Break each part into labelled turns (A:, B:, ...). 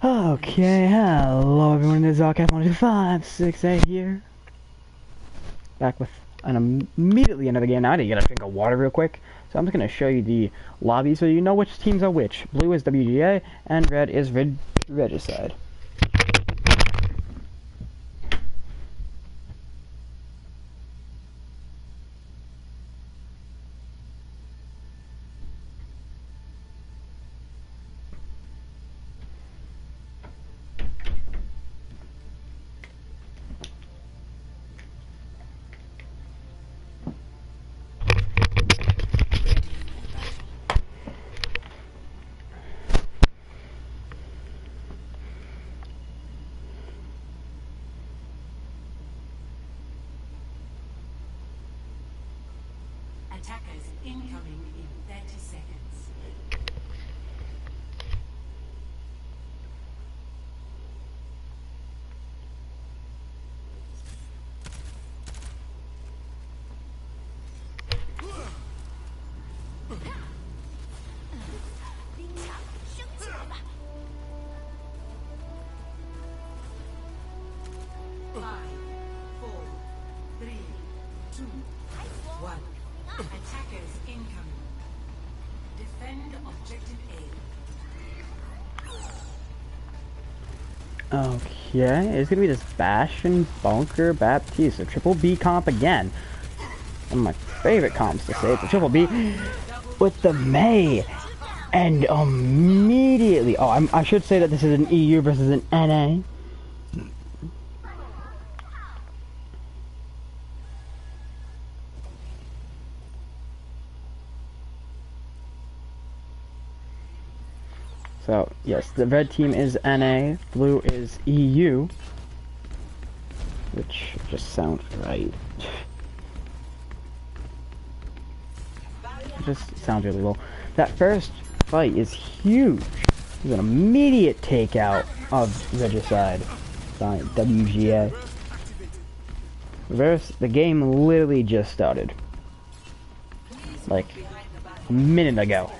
A: Okay, hello everyone, this is Archive1256A here. Back with immediately another game. Now I need to get a drink of water real quick. So I'm just going to show you the lobby so you know which teams are which. Blue is WGA and red is Regicide.
B: Attackers incoming in 30 seconds. Attackers incoming. Defend objective A.
A: Okay, it's going to be this Bastion, Bunker, Baptiste, a triple B comp again. One of my favorite comps to say, it's a triple B with the May. And immediately, I should say that this is an EU versus an NA. So, yes, the red team is NA, blue is EU, which just sounds right. It just sounds really well. That first fight is huge. There's an immediate takeout of Regicide by WGA. The game literally just started. Like, a minute ago.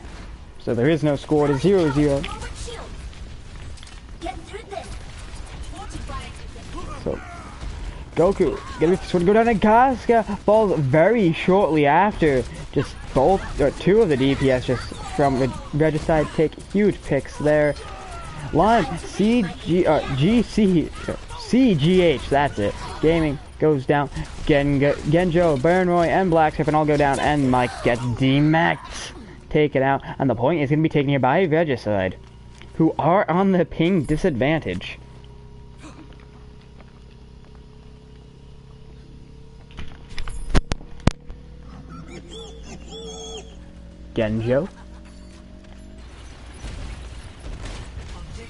A: So there is no score to 0-0. So Goku gonna go down, and Casca falls very shortly after. Just both or two of the DPS just from Regicide take huge picks there. Lime CGH, that's it. Gaming goes down. Genjo, Burnroy, and Blacksmith all go down, and Mike gets demacked. Taken out, and the point is going to be taken here by Regicide, who are on the ping disadvantage. Genjo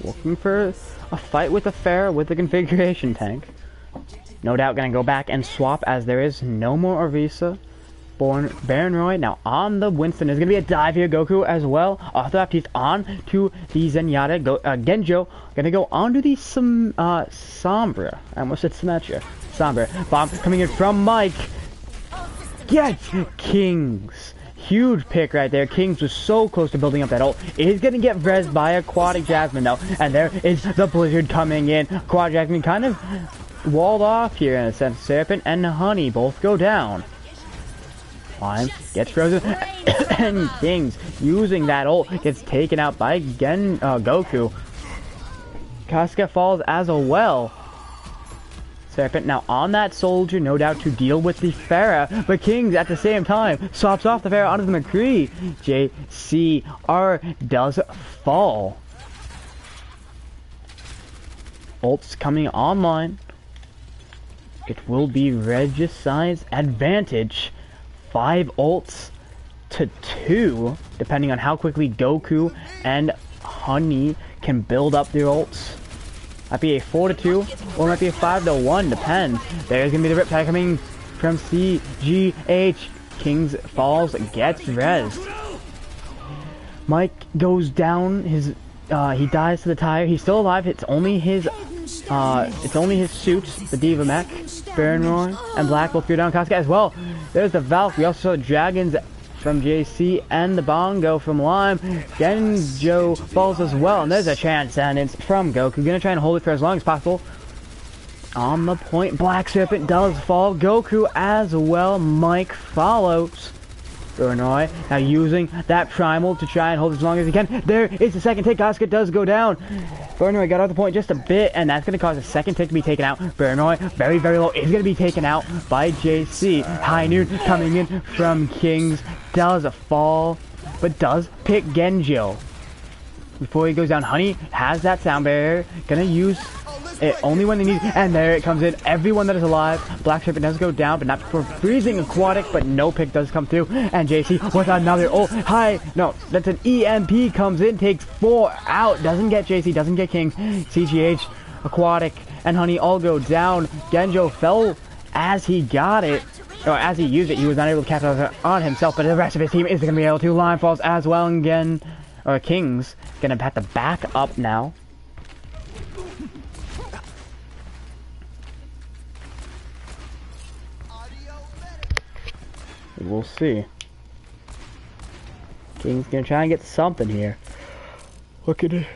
A: looking for a fight with a Pharah with the configuration tank. No doubt going to go back and swap as there is no more Orisa. Baronroy now on the Winston. There's gonna be a dive here. Goku as well. Baptiste on to the Zenyatta. Genjo gonna go on to the Sombra. I almost said Symmetra. Sombra. Bomb coming in from Mike. Gets Kings. Huge pick right there. Kings was so close to building up that ult. Is gonna get rezzed by Aquatic Jasmine though. And there is the Blizzard coming in. Aquatic Jasmine kind of walled off here in a sense. Serpent and Honey both go down. Gets frozen, and Kings using that ult gets taken out by Goku. Casca falls as well. Serpent now on that soldier, no doubt to deal with the Pharah, but Kings at the same time swaps off the Pharah onto the McCree. JCR does fall. Ults coming online. It will be Regicide's advantage. 5 ults to 2, depending on how quickly Goku and Honey can build up their ults. Might be a 4-2, or might be a 5-1, depends. There's gonna be the Riptide coming from CGH. Kings falls, gets res. Mike goes down, he dies to the tire. He's still alive. It's only his suits, the Diva Mech, Baronroy, and Black will fear down Casca as well. There's the Valk. We also saw the Dragons from JC and the bongo from Lime. Genjo falls as well, and there's a chance, and it's from Goku. Gonna try and hold it for as long as possible. On the point, Black Serpent does fall. Goku as well. Mike follows. Burnoi now using that primal to try and hold as long as he can. There is the second tick. Kasuga does go down. Burnoi got off the point just a bit, and that's going to cause a second tick to be taken out. Burnoi, very, very low, is going to be taken out by JC. High Noon coming in from Kings. Does fall, but does pick Genjo. Before he goes down, Honey has that sound barrier. Gonna use it only when they need it, and there it comes in. Everyone that is alive. Black Serpent does go down, but not for freezing aquatic, but no pick does come through. And JC with another high. No, that's an EMP comes in, takes 4 out. Doesn't get JC, doesn't get King. CGH, aquatic, and Honey all go down. Genjo fell as he got it. Or as he used it, he was not able to capitalize on himself, but the rest of his team is going to be able to. Line falls as well again. King's gonna have to back up now. We'll see. King's gonna try and get something here. Look at it.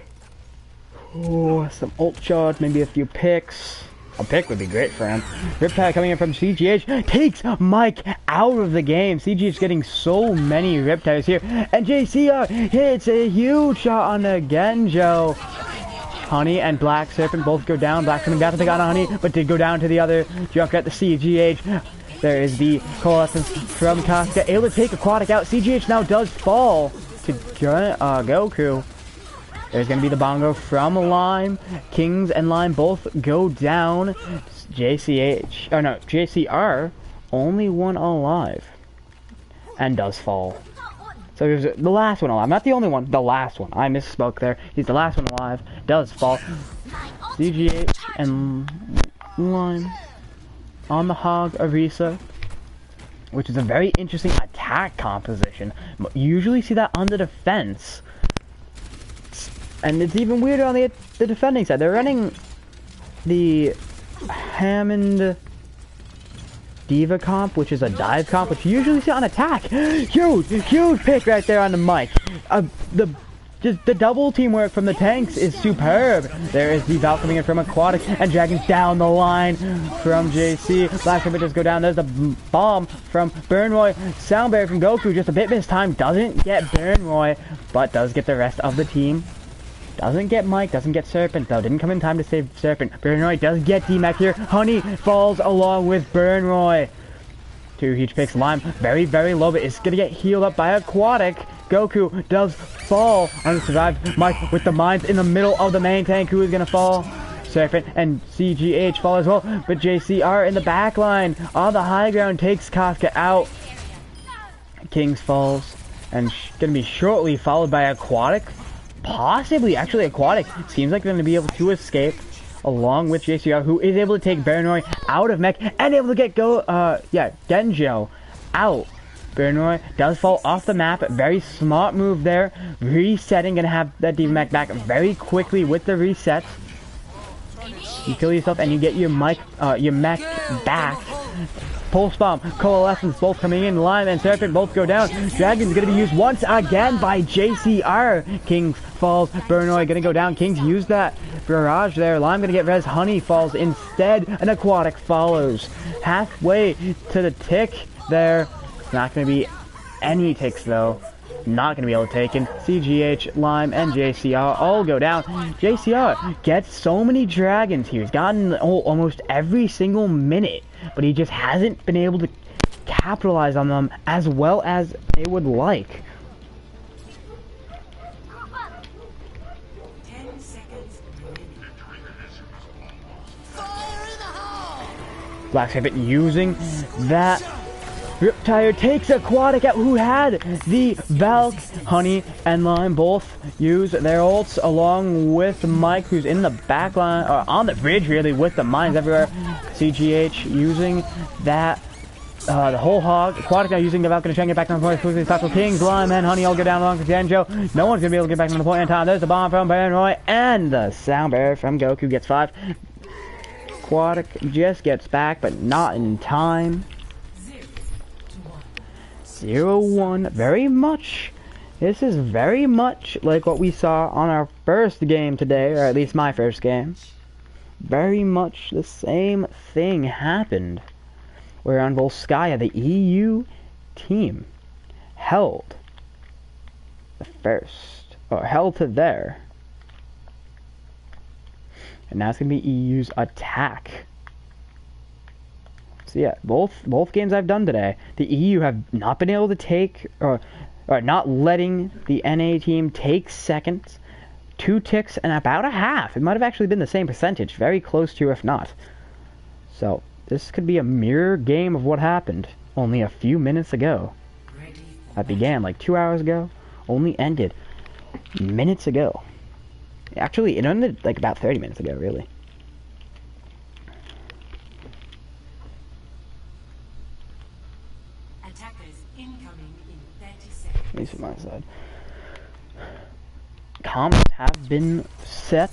A: Oh, some ult charge, maybe a few picks. A pick would be great for him. Riptide coming in from CGH takes Mike out of the game. CGH getting so many Riptides here. And JCR hits a huge shot on the Genjo. Honey and Black Serpent both go down. Black Serpent got to pick on Honey, but did go down to the other Junkrat, the CGH. There is the coalescence from Kasuga. Able to take Aquatic out. CGH now does fall to Goku. There's going to be the bongo from Lime. Kings and Lime both go down. JCR, only one alive. And does fall. So he was the last one alive. Not the only one, the last one. I misspoke there. He's the last one alive. Does fall. CGH and Lime on the Hog Arisa, which is a very interesting attack composition. Usually see that on the defense. And it's even weirder on the defending side. They're running the Hammond Diva comp, which is a dive comp, which you usually see on attack. Huge pick right there on the mic. Just the double teamwork from the tanks is superb. There is the Val coming in from Aquatic and dragging down the line from JC. Black Serpent just go down. There's the bomb from Burnroy. Sound barrier from Goku, just a bit mistimed. Doesn't get Burnroy, but does get the rest of the team. Doesn't get Mike, doesn't get Serpent though. Didn't come in time to save Serpent. Burnroy does get D-Mac here. Honey falls along with Burnroy. 2 huge picks. Lime very, very low, but it's gonna get healed up by Aquatic. Goku does fall on the survived. Mike with the mines in the middle of the main tank. Who is gonna fall? Serpent and CGH fall as well, but JCR in the back line on the high ground takes Kasuga out. Kings falls and gonna be shortly followed by Aquatic. Possibly, actually, Aquatic seems like they're going to be able to escape along with JCR, who is able to take Burnroy out of mech and able to get Genjo out. Burnroy does fall off the map. Very smart move there. Resetting, going to have that Diva mech back very quickly with the reset. You kill yourself and you get your mech back. Pulse Bomb, Coalescence both coming in. Lime and Serpent both go down. Dragon's going to be used once again by JCR. Kings falls. Burnroy going to go down. Kings use that barrage there. Lime going to get res. Honey falls instead. An Aquatic follows. Halfway to the tick there. It's not going to be any ticks though. Not going to be able to take in. CGH, Lime, and JCR all go down. JCR gets so many dragons here. He's gotten almost every single minute, but he just hasn't been able to capitalize on them as well as they would like.
B: 10 seconds remaining.
A: Black Serpent using that Riptide takes Aquatic out, who had the Valk. Honey and Lime both use their ults along with Mike, who's in the back line, or on the bridge really, with the mines everywhere. CGH using that, the whole hog. Aquatic now using the Valk, gonna try and get back on the point as quickly as possible. Kings, Lime, and Honey all go down along with Genjo. No one's gonna be able to get back on the point in time. There's the bomb from Burnroy, and the sound barrier from Goku gets 5. Aquatic just gets back, but not in time. 0-1. Very much. This is very much like what we saw on our first game today, or at least my first game. Very much the same thing happened. Where on Volskaya, the EU team held the first, or held to there. And now it's going to be EU's attack. So yeah, both games I've done today, the EU have not been able to take, or not letting the NA team take seconds, 2 ticks and about a half. It might have actually been the same percentage, very close to if not. So this could be a mirror game of what happened only a few minutes ago. That began like 2 hours ago, only ended minutes ago. Actually, it ended like about 30 minutes ago, really.
B: Attackers incoming in 30 seconds.
A: At least from my side. Comps have been set.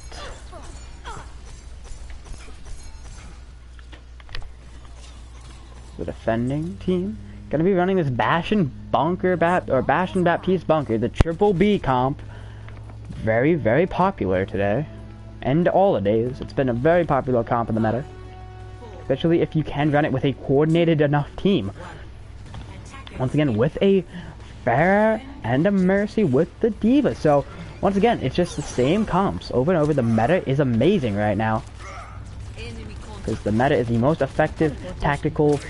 A: The defending team gonna be running this Bash and Baptiste bunker, the triple B comp. Very, very popular today. And all the days. It's been a very popular comp in the meta. Especially if you can run it with a coordinated enough team. Once again, with a Pharah and a Mercy with the D.Va. So, once again, it's just the same comps over and over. The meta is amazing right now. Because the meta is the most effective tactical...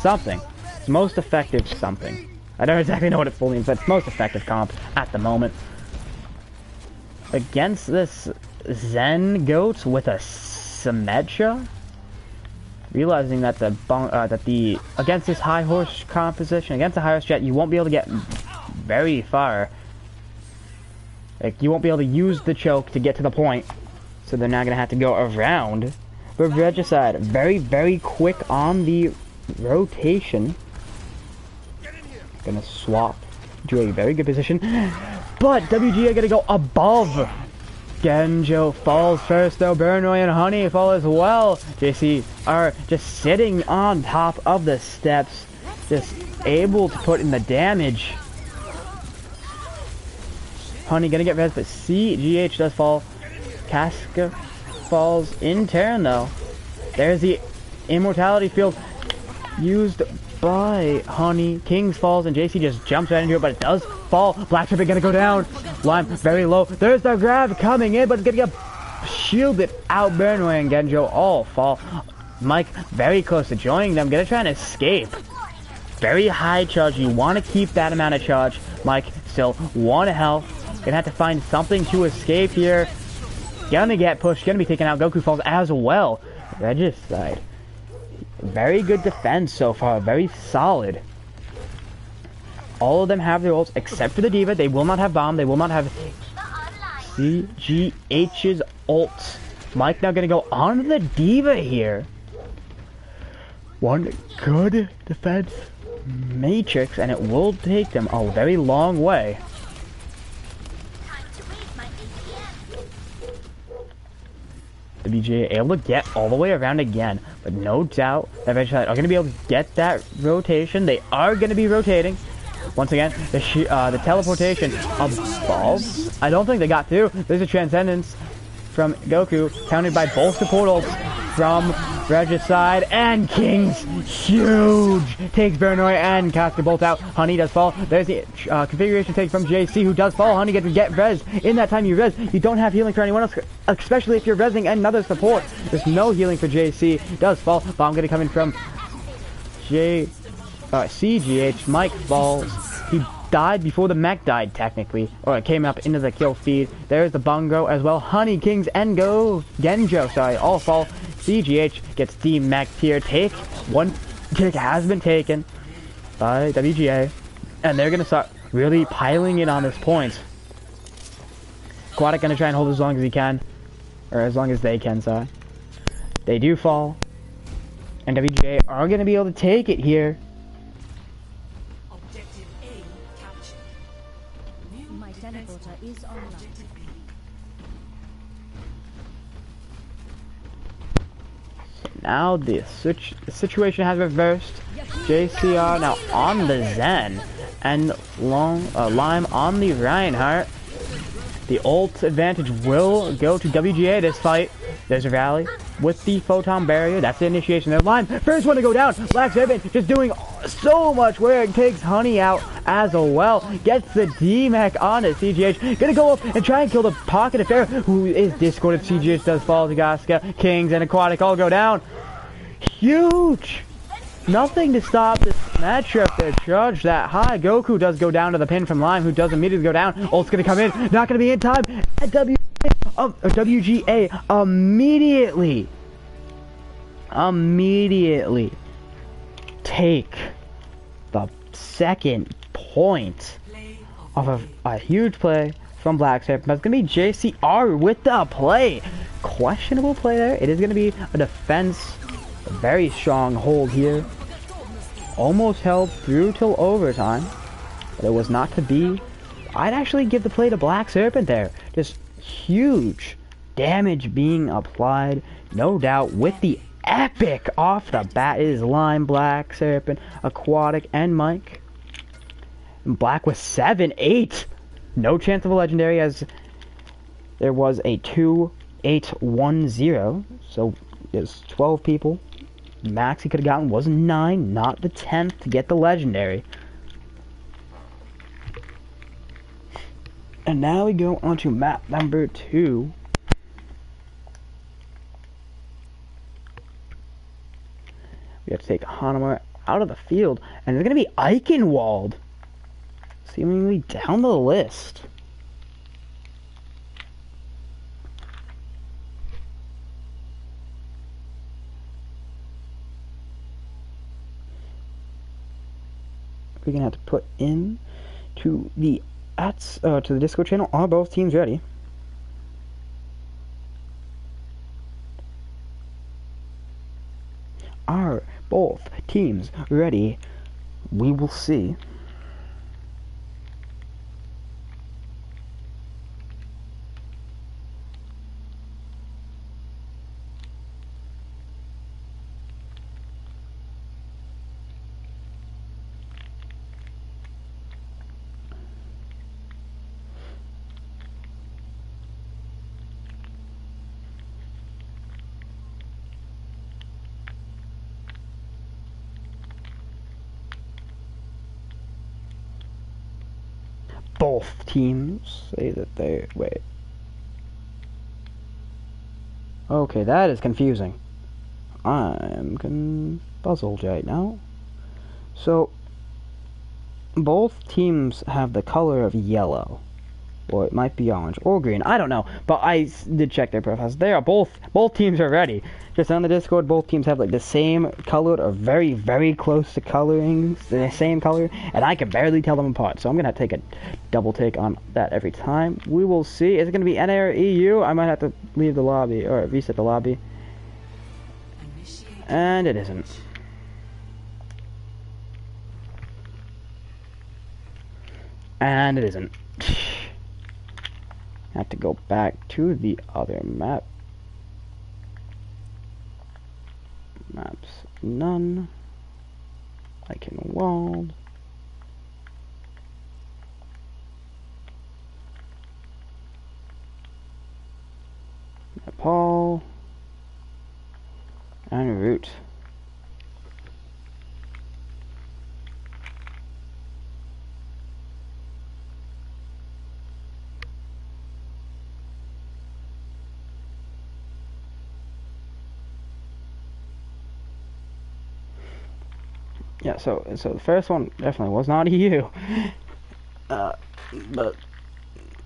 A: something. It's most effective something. I don't exactly know what it full means, but it's most effective comp at the moment. Against this Zen Goats with a Symmetra, realizing that against this high horse composition, against a high horse jet, you won't be able to get very far. Like, you won't be able to use the choke to get to the point, so they're now gonna have to go around. But Regicide, very, very quick on the rotation. Gonna swap to a very good position, but WGA gonna go above. Genjo falls first though. Burnroy and Honey fall as well. JC are just sitting on top of the steps, just able to put in the damage. Honey gonna get res, but CGH does fall. Casca falls in turn though. There's the immortality field used by Honey. Kings falls and JC just jumps right into it, but it does fall. Black Trip gonna go down. Lime very low. There's the grab coming in, but it's gonna get shielded out. Burnway and Genjo all fall. Mike very close to joining them, gonna try and escape. Very high charge. You want to keep that amount of charge. Mike still 1 health. Gonna have to find something to escape here. Gonna get pushed. Gonna be taken out. Goku falls as well. Regicide. Very good defense so far. Very solid. All of them have their ults except for the D.Va. They will not have bomb. They will not have CGH's ult. Mike now gonna go on the D.Va here. One good defense matrix, and it will take them a very long way. WGA able to get all the way around again, but no doubt that Regicide are going to be able to get that rotation. They are going to be rotating. Once again, the teleportation above. I don't think they got through. There's a Transcendence from Goku, countered by both support ults from Regicide, and Kings huge takes Burnroy and Casca both out. Honey does fall. There's the configuration take from JC, who does fall. Honey gets to get res. In that time you res, you don't have healing for anyone else, especially if you're resing another support. There's no healing for JC. Does fall. Bomb gonna come in from CGH. Mike falls. He died before the mech died, technically, or it came up into the kill feed. There's the Bungo as well. Honey, Kings, and Genjo, sorry, all fall. CGH gets de-mech'd here. One kick has been taken by WGA, and they're gonna start really piling it on this point. Aquatic gonna try and hold as long as he can, or as long as they can, sorry. They do fall, and WGA are gonna be able to take it here.
B: Objective A captured.
C: My teleporter is online.
A: Now the situation has reversed. JCR now on the Zen, and Lime on the Reinhardt. The ult advantage will go to WGA this fight. There's a rally with the photon barrier. That's the initiation of the line. First one to go down. Black Serpent just doing so much work. Takes Honey out as well. Gets the D-Mech on it. CGH gonna go up and try and kill the Pocket Affair, who is discorded. CGH does fall to Gaska. Kings and Aquatic all go down. Huge! Nothing to stop this matchup there. Charge that high. Goku does go down to the pin from Lime, who does immediately go down. Ult's gonna come in. Not gonna be in time. And WGA immediately take the second point of a huge play from Black Serpent. But it's gonna be JCR with the play. Questionable play there. It is gonna be a defense. A very strong hold here. Almost held through till overtime, but it was not to be. I'd actually give the play to Black Serpent there. Just huge damage being applied, no doubt, with the epic off the bat. It is Lime, Black Serpent, Aquatic, and Mike. And Black with 7-8. No chance of a legendary, as there was a 2-8-1-0. So there's 12 people. Max he could have gotten was 9, not the 10th to get the legendary. And now we go on to map number 2. We have to take Hanamura out of the field, and it's going to be Eichenwald seemingly down the list. We're gonna have to put in to the Discord channel. Are both teams ready? Are both teams ready? We will see. Both teams say that they... Wait. Okay, that is confusing. I'm puzzled right now. So, both teams have the color of yellow. Or it might be orange or green. I don't know. But I did check their profiles. They are both teams are ready. Just on the Discord, both teams have like the same color or very, very close to coloring, the same color, and I can barely tell them apart. So I'm gonna take a double take on that every time. We will see. Is it gonna be NA or EU? I might have to leave the lobby or reset the lobby. And it isn't. And it isn't. Have to go back to the other map. Maps none. Eichenwald. Nepal. And route. Yeah, so the first one definitely was not EU, but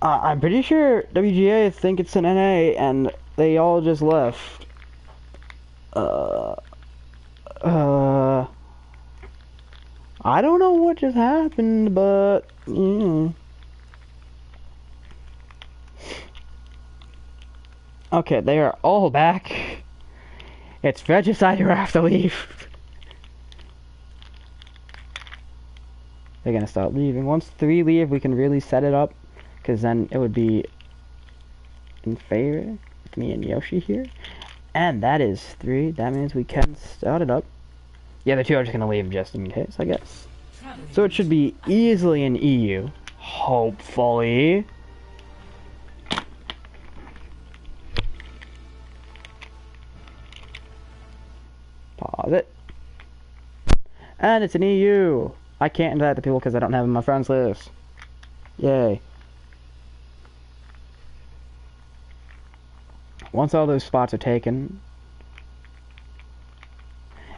A: I'm pretty sure WGA think it's an NA, and they all just left. I don't know what just happened, but okay, they are all back. It's Regicide who have to leave. They're gonna start leaving. Once 3 leave, we can really set it up, because then it would be in favor with me and Yoshi here. And that is 3. That means we can start it up. Yeah, the two are just gonna leave just in case, I guess. So it should be easily an EU. Hopefully. Pause it. And it's an EU. I can't invite the people because I don't have them on my friends list. Yay. Once all those spots are taken,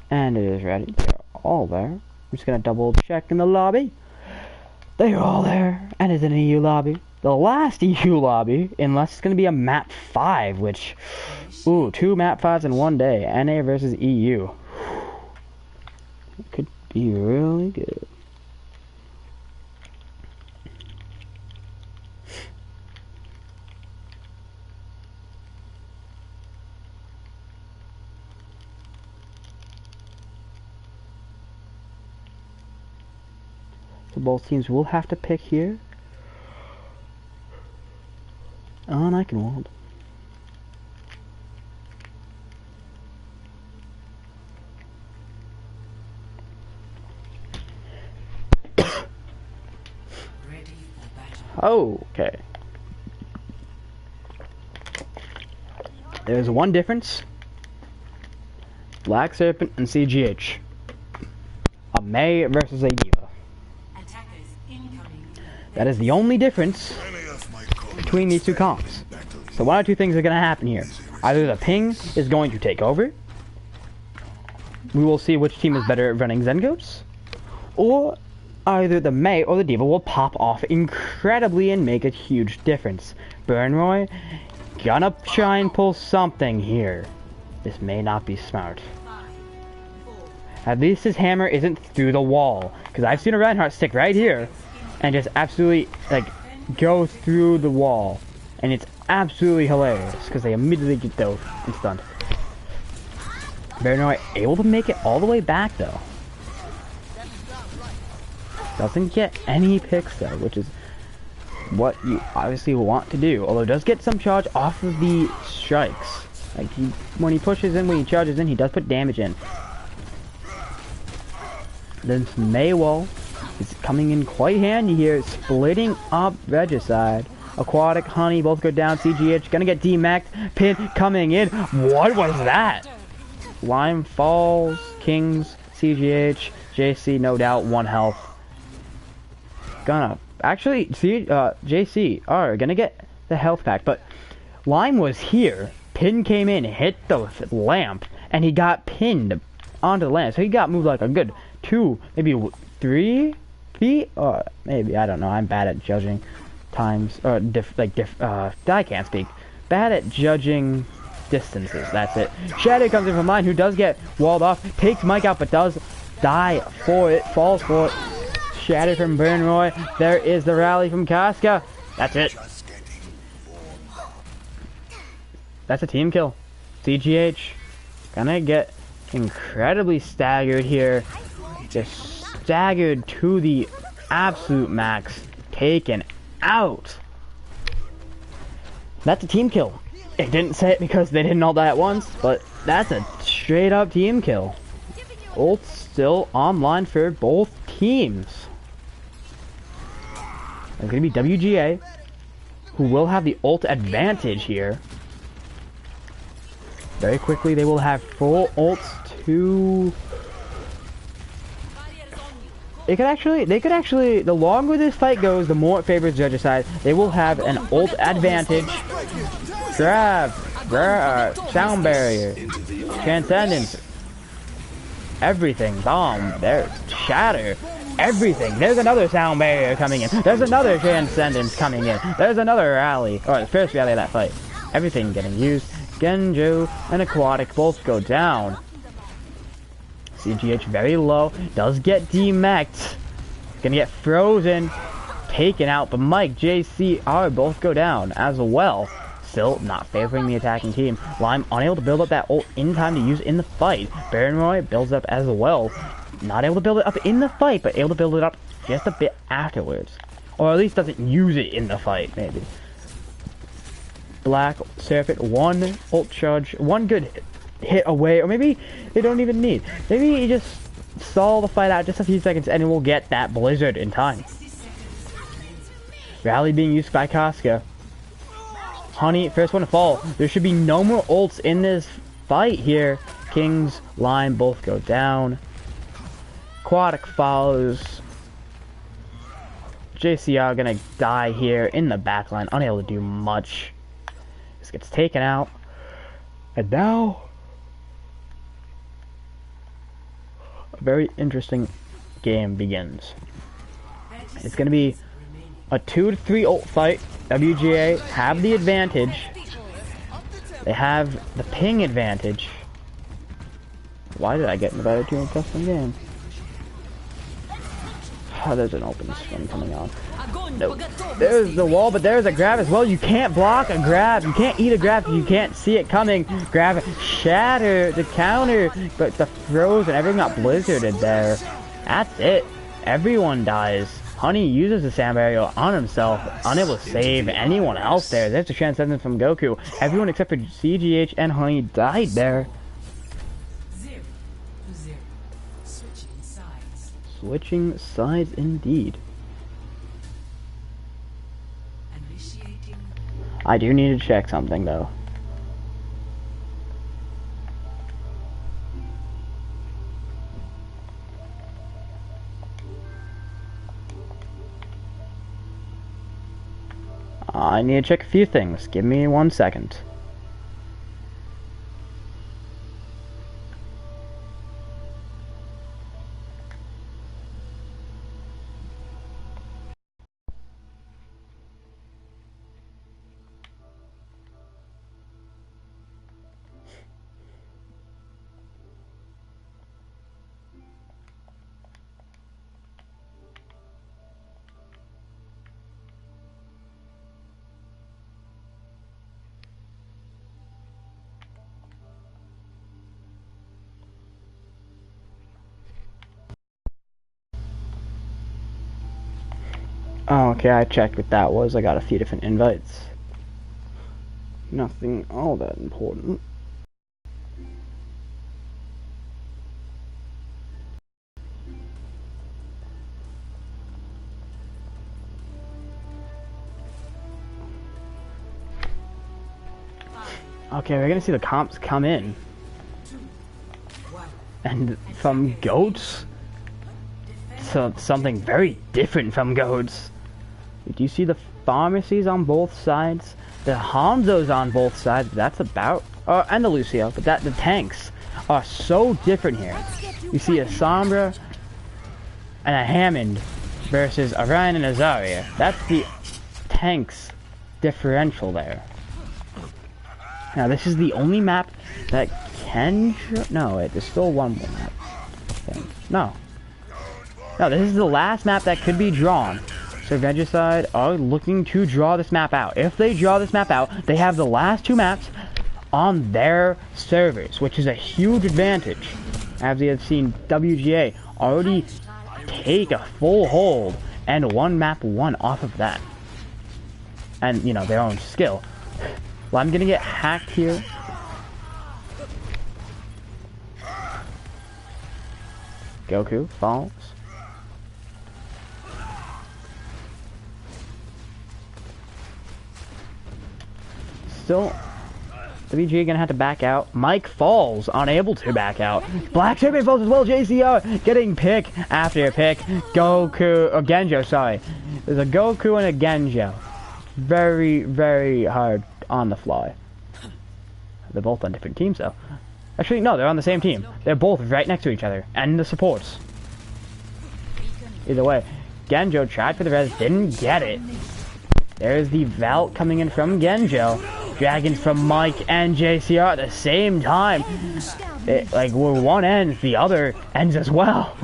A: and it is ready, they're all there. I'm just gonna double check in the lobby. They're all there, and it's an EU lobby. The last EU lobby, unless it's gonna be a map 5, which, ooh, 2 map 5s in one day. NA versus EU. It could be really good. So both teams will have to pick here. On Eichenwald. Okay. There's one difference. Black Serpent and CGH. A May versus a Diva. That is the only difference between these two comps. So one or two things are going to happen here. Either the ping is going to take over. We will see which team is better at running Zengoats. Or either the May or the Diva will pop off incredibly and make a huge difference. Burnroy gonna try and pull something here. This may not be smart. At least his hammer isn't through the wall. Because I've seen a Reinhardt stick right here and just absolutely, like, go through the wall. And it's absolutely hilarious because they immediately get dove and stunned. Burnroy able to make it all the way back though. Doesn't get any picks though, which is what you obviously want to do. Although does get some charge off of the strikes. Like when he pushes in, when he charges in, he does put damage in. Then Maywall is coming in quite handy here, splitting up Regicide. Aquatic, Honey, both go down. CGH gonna get demacked. Pin coming in. What was that? Lime falls. Kings, CGH, JC, no doubt, 1 health. Gonna actually see JC are gonna get the health pack, but Lime was here. Pin came in, hit the lamp, and he got pinned onto the lamp. So he got moved like a good 2, maybe 3 feet, or maybe, I don't know. I'm bad at judging times, or I can't speak. Bad at judging distances. That's it. Shadow comes in from mine, who does get walled off, takes Mike out, but does die for it, falls for it. Shatter from Burnroy. There is the rally from Casca. That's it. That's a team kill. CGH gonna get incredibly staggered here. Just staggered to the absolute max. Taken out. That's a team kill. It didn't say it because they didn't all die at once, but that's a straight up team kill. Ult still online for both teams. It's going to be WGA, who will have the ult advantage here. Very quickly, they will have full ults to... They could actually, the longer this fight goes, the more it favors Regicide. They will have an ult advantage. Grab, sound barrier, transcendence, everything, bomb, there, shatter. Everything. There's another sound barrier coming in. There's another transcendence coming in. There's another rally. Or the first rally of that fight. Everything getting used. Genju and Aquatic both go down. CGH very low. Does get demacked. Gonna get frozen. Taken out. But Mike, JCR both go down as well. Still not favoring the attacking team. Lime unable to build up that ult in time to use in the fight. Burnroy builds up as well. Not able to build it up in the fight, but able to build it up just a bit afterwards. Or at least doesn't use it in the fight, maybe. Black Serpent, 1 ult charge, 1 good hit away, or maybe they don't even need. Maybe you just stall the fight out just a few seconds and we'll get that blizzard in time. Rally being used by Casca. Honey, first one to fall. There should be no more ults in this fight here. King's line both go down. Aquatic follows. JCR gonna die here in the backline, unable to do much. This gets taken out. And now, a very interesting game begins. It's gonna be a 2 to 3 ult fight. WGA have the advantage. They have the ping advantage. Why did I get invited to a custom game? Oh, there's an open swing coming on. No. There's the wall, but there's a grab as well. You can't block a grab. You can't eat a grab if you can't see it coming. Grab, shatter, the counter, but the throws and everything got blizzarded there. That's it. Everyone dies. Honey uses the sand barrier on himself, unable to save anyone else there. There's a transcendence from Goku. Everyone except for CGH and Honey died there.
B: 0-0. Switching sides.
A: Switching sides indeed.
B: Initiating.
A: I do need to check something though. I need to check a few things. Give me 1 second. Oh, okay, I checked what that was. I got a few different invites. Nothing all that important. Okay, we're gonna see the comps come in. And from goats to something very different from goats. Do you see the pharmacies on both sides? The Hanzos on both sides. That's about, and the Lucio, but the tanks are so different here. You see a Sombra and a Hammond versus a Ryan and a Zarya. That's the tanks differential there. Now this is the only map that can no, wait, there's still one more map. No, this is the last map that could be drawn. So Regicide are looking to draw this map out. If they draw this map out, they have the last 2 maps on their servers, which is a huge advantage. As we have seen WGA already take a full hold and one map won off of that. And, you know, their own skill. Well, I'm gonna get hacked here. Goku falls. Still, WGA gonna have to back out. Mike falls, unable to back out. Black Serpent falls as well. JCR getting pick after pick. Goku, or Genjo, sorry. There's a Goku and a Genjo. Very, very hard on the fly. They're both on different teams though. Actually, no, they're on the same team. They're both right next to each other, and the supports. Either way, Genjo tried for the res, didn't get it. There's the Valt coming in from Genjo. Dragons from Mike and JCR at the same time. Like, where one ends, the other ends as well.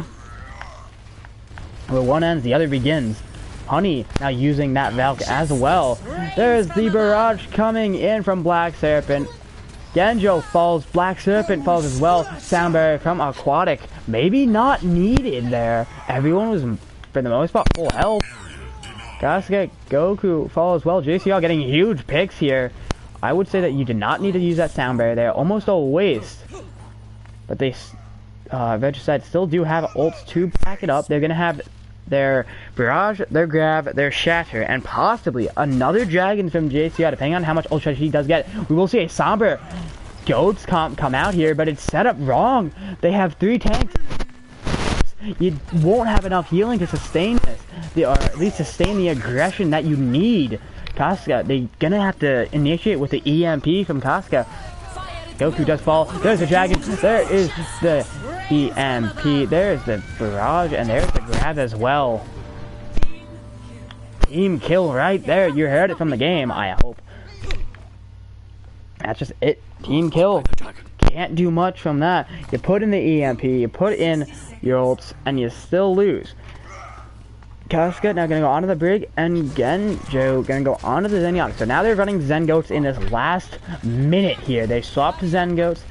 A: Where one ends, the other begins. Honey now using that Valk as well. There's the barrage coming in from Black Serpent. Genjo falls, Black Serpent falls as well. Sound barrier from Aquatic. Maybe not needed there. Everyone was, for the most part, full health. Gotta get Goku fall as well. JCR getting huge picks here. I would say that you did not need to use that sound barrier there. Almost a waste. But they, Regicide still do have ults to back it up. They're going to have their Barrage, their Grab, their Shatter, and possibly another Dragon from JCR, depending on how much ultra he does get. We will see a somber Goats come out here, but it's set up wrong. They have 3 tanks. You won't have enough healing to sustain this, or at least sustain the aggression that you need. Casca, they're gonna have to initiate with the EMP from Casca. Goku does fall. There's the Dragon. There is the EMP. There's the Barrage, and there's the Grab as well. Team kill right there. You heard it from the game, I hope. That's just it. Team kill. Can't do much from that. You put in the EMP, you put in your ults, and you still lose. Casca now gonna go onto the Brig, and Genjo gonna go onto the Zenyatta. So now they're running Zen Goats in this last minute here. They swapped to Zen Goats.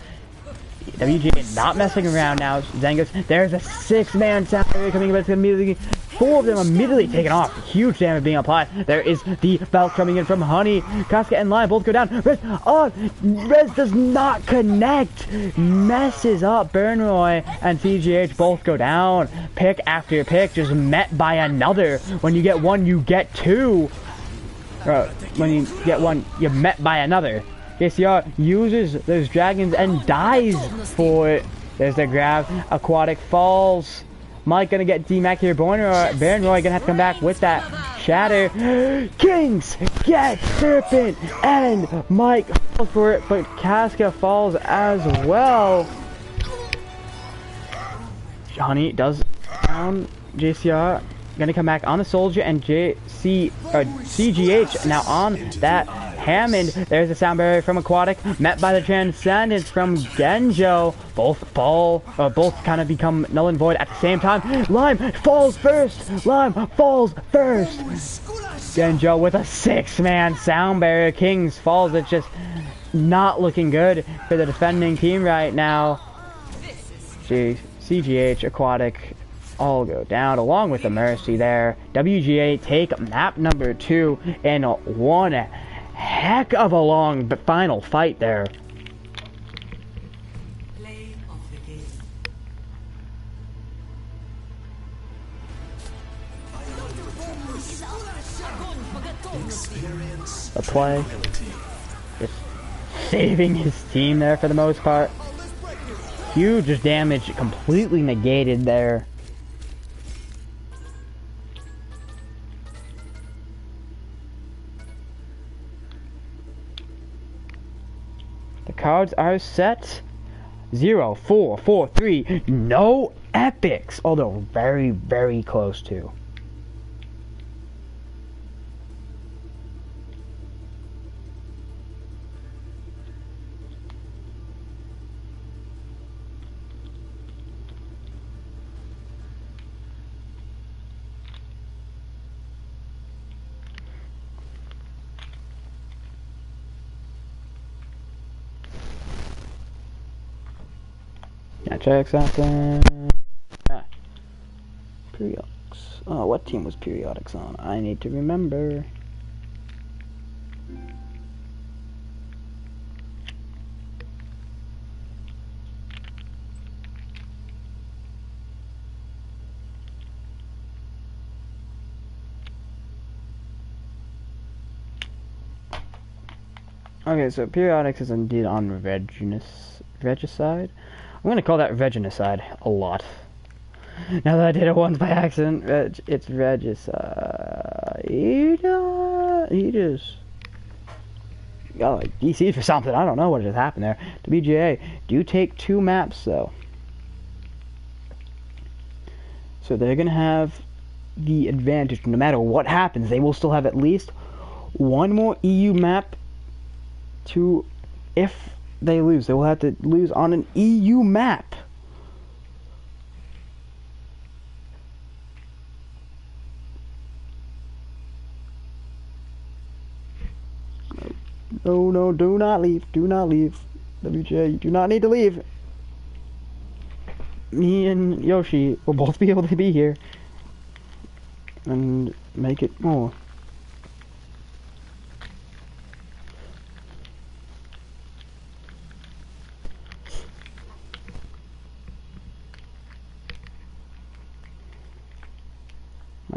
A: WGA not messing around now. Zen Goats. There's a 6-man sound barrier coming, but it's gonna immediately 4 of them immediately taken off. Huge damage being applied. There is the Valk coming in from Honey. Casca and Lion both go down. Rez, Rez does not connect. Messes up. Burnroy and CGH both go down. Pick after pick, just met by another. When you get one, you get 2. When you get one, you're met by another. JCR uses those dragons and dies for it. There's the Grab. Aquatic falls. Mike gonna get D-Mac here. Baron Roy gonna have to come back with that Shatter. Kings get Serpent, and Mike falls for it, but Casca falls as well. Honey does down. JCR gonna come back on the Soldier, and CGH now on that Hammond. There's a sound barrier from Aquatic, met by the Transcendence from Genjo. Both fall, both kind of become null and void at the same time. Lime falls first. Lime falls first. Genjo with a 6-man sound barrier. Kings falls. It's just not looking good for the defending team right now. CGH, Aquatic, all go down along with the Mercy there. WGA take map number 2 in one heck of a long final fight there.
B: Play of the game.
A: The play. Just saving his team there for the most part. Huge damage completely negated there. The cards are set. 0, 4, 4, 3. No epics, although very, very close to. Yeah, check something. Periodics. Oh, what team was Periodics on? I need to remember. Okay, so Periodics is indeed on Regicide. I'm gonna call that Regicide a lot. Now that I did it once by accident, it's Regicide. He just got like DC'd for something. I don't know what just happened there. WGA do take 2 maps though, so they're gonna have the advantage. No matter what happens, they will still have at least 1 more EU map to, if they lose, they will have to lose on an EU map. No, no, do not leave. Do not leave. WJ, you do not need to leave. Me and Yoshi will both be able to be here and make it more.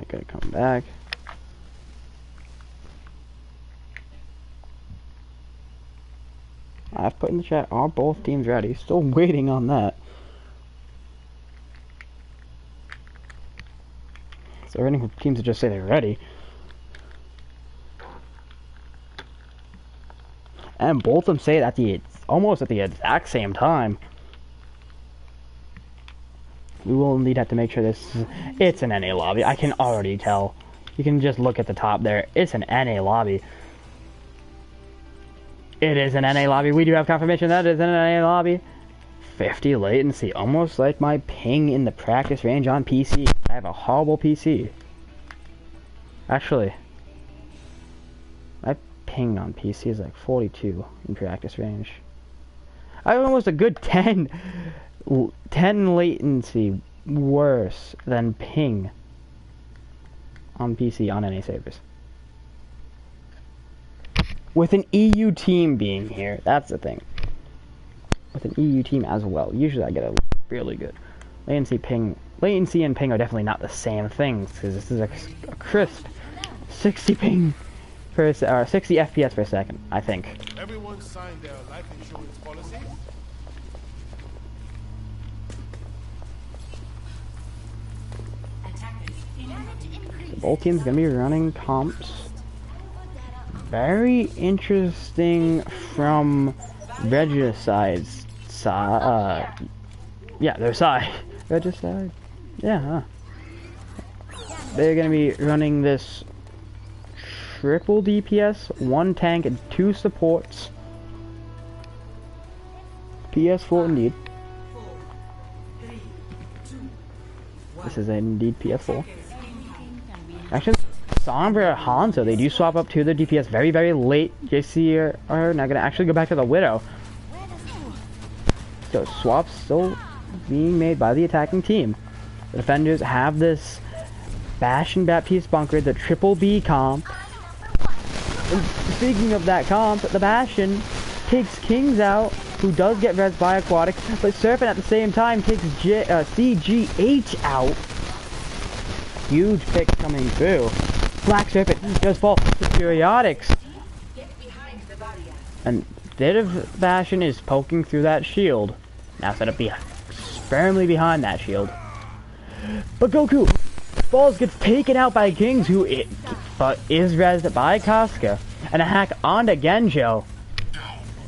A: gonna come back. I've put in the chat, are both teams ready? Still waiting on that. So waiting for teams to just say they're ready. And both of them say it at almost at the exact same time. We will indeed have to make sure it's an NA lobby. I can already tell. You can just look at the top there. It's an NA lobby. It is an NA lobby. We do have confirmation that it is an NA lobby. 50 latency. Almost like my ping in the practice range on PC. I have a horrible PC. Actually, my ping on PC is like 42 in practice range. I have almost a good 10 latency worse than ping on PC on NA servers. With an EU team being here, that's the thing. With an EU team as well, usually I get a really good latency. Latency and ping are definitely not the same things, because this is a crisp 60 ping per 60 FPS per second, I think.
C: Everyone signed their life insurance policy.
A: So both teams gonna be running comps. Very interesting from Regicide's side. Yeah, their side. Regicide. Yeah. Huh. They're gonna be running this triple DPS, 1 tank and 2 supports. PS4 indeed. This is indeed PS4. Actually, Sombra Hanzo, they do swap up to the DPS very, very late. JC are not gonna actually go back to the Widow. So swaps still being made by the attacking team. The defenders have this Bash and Baptiste bunker, the triple B comp. And speaking of that comp, the Bastion takes Kings out, who does get res by Aquatic, but Serpent at the same time takes CGH out. Huge pick coming through. Black Serpent does fall to Periodics. And bit of Bastion is poking through that shield. Now set up firmly behind that shield. But Goku falls, gets taken out by Kings, but is rezzed by Casca. And a hack onto Genjo.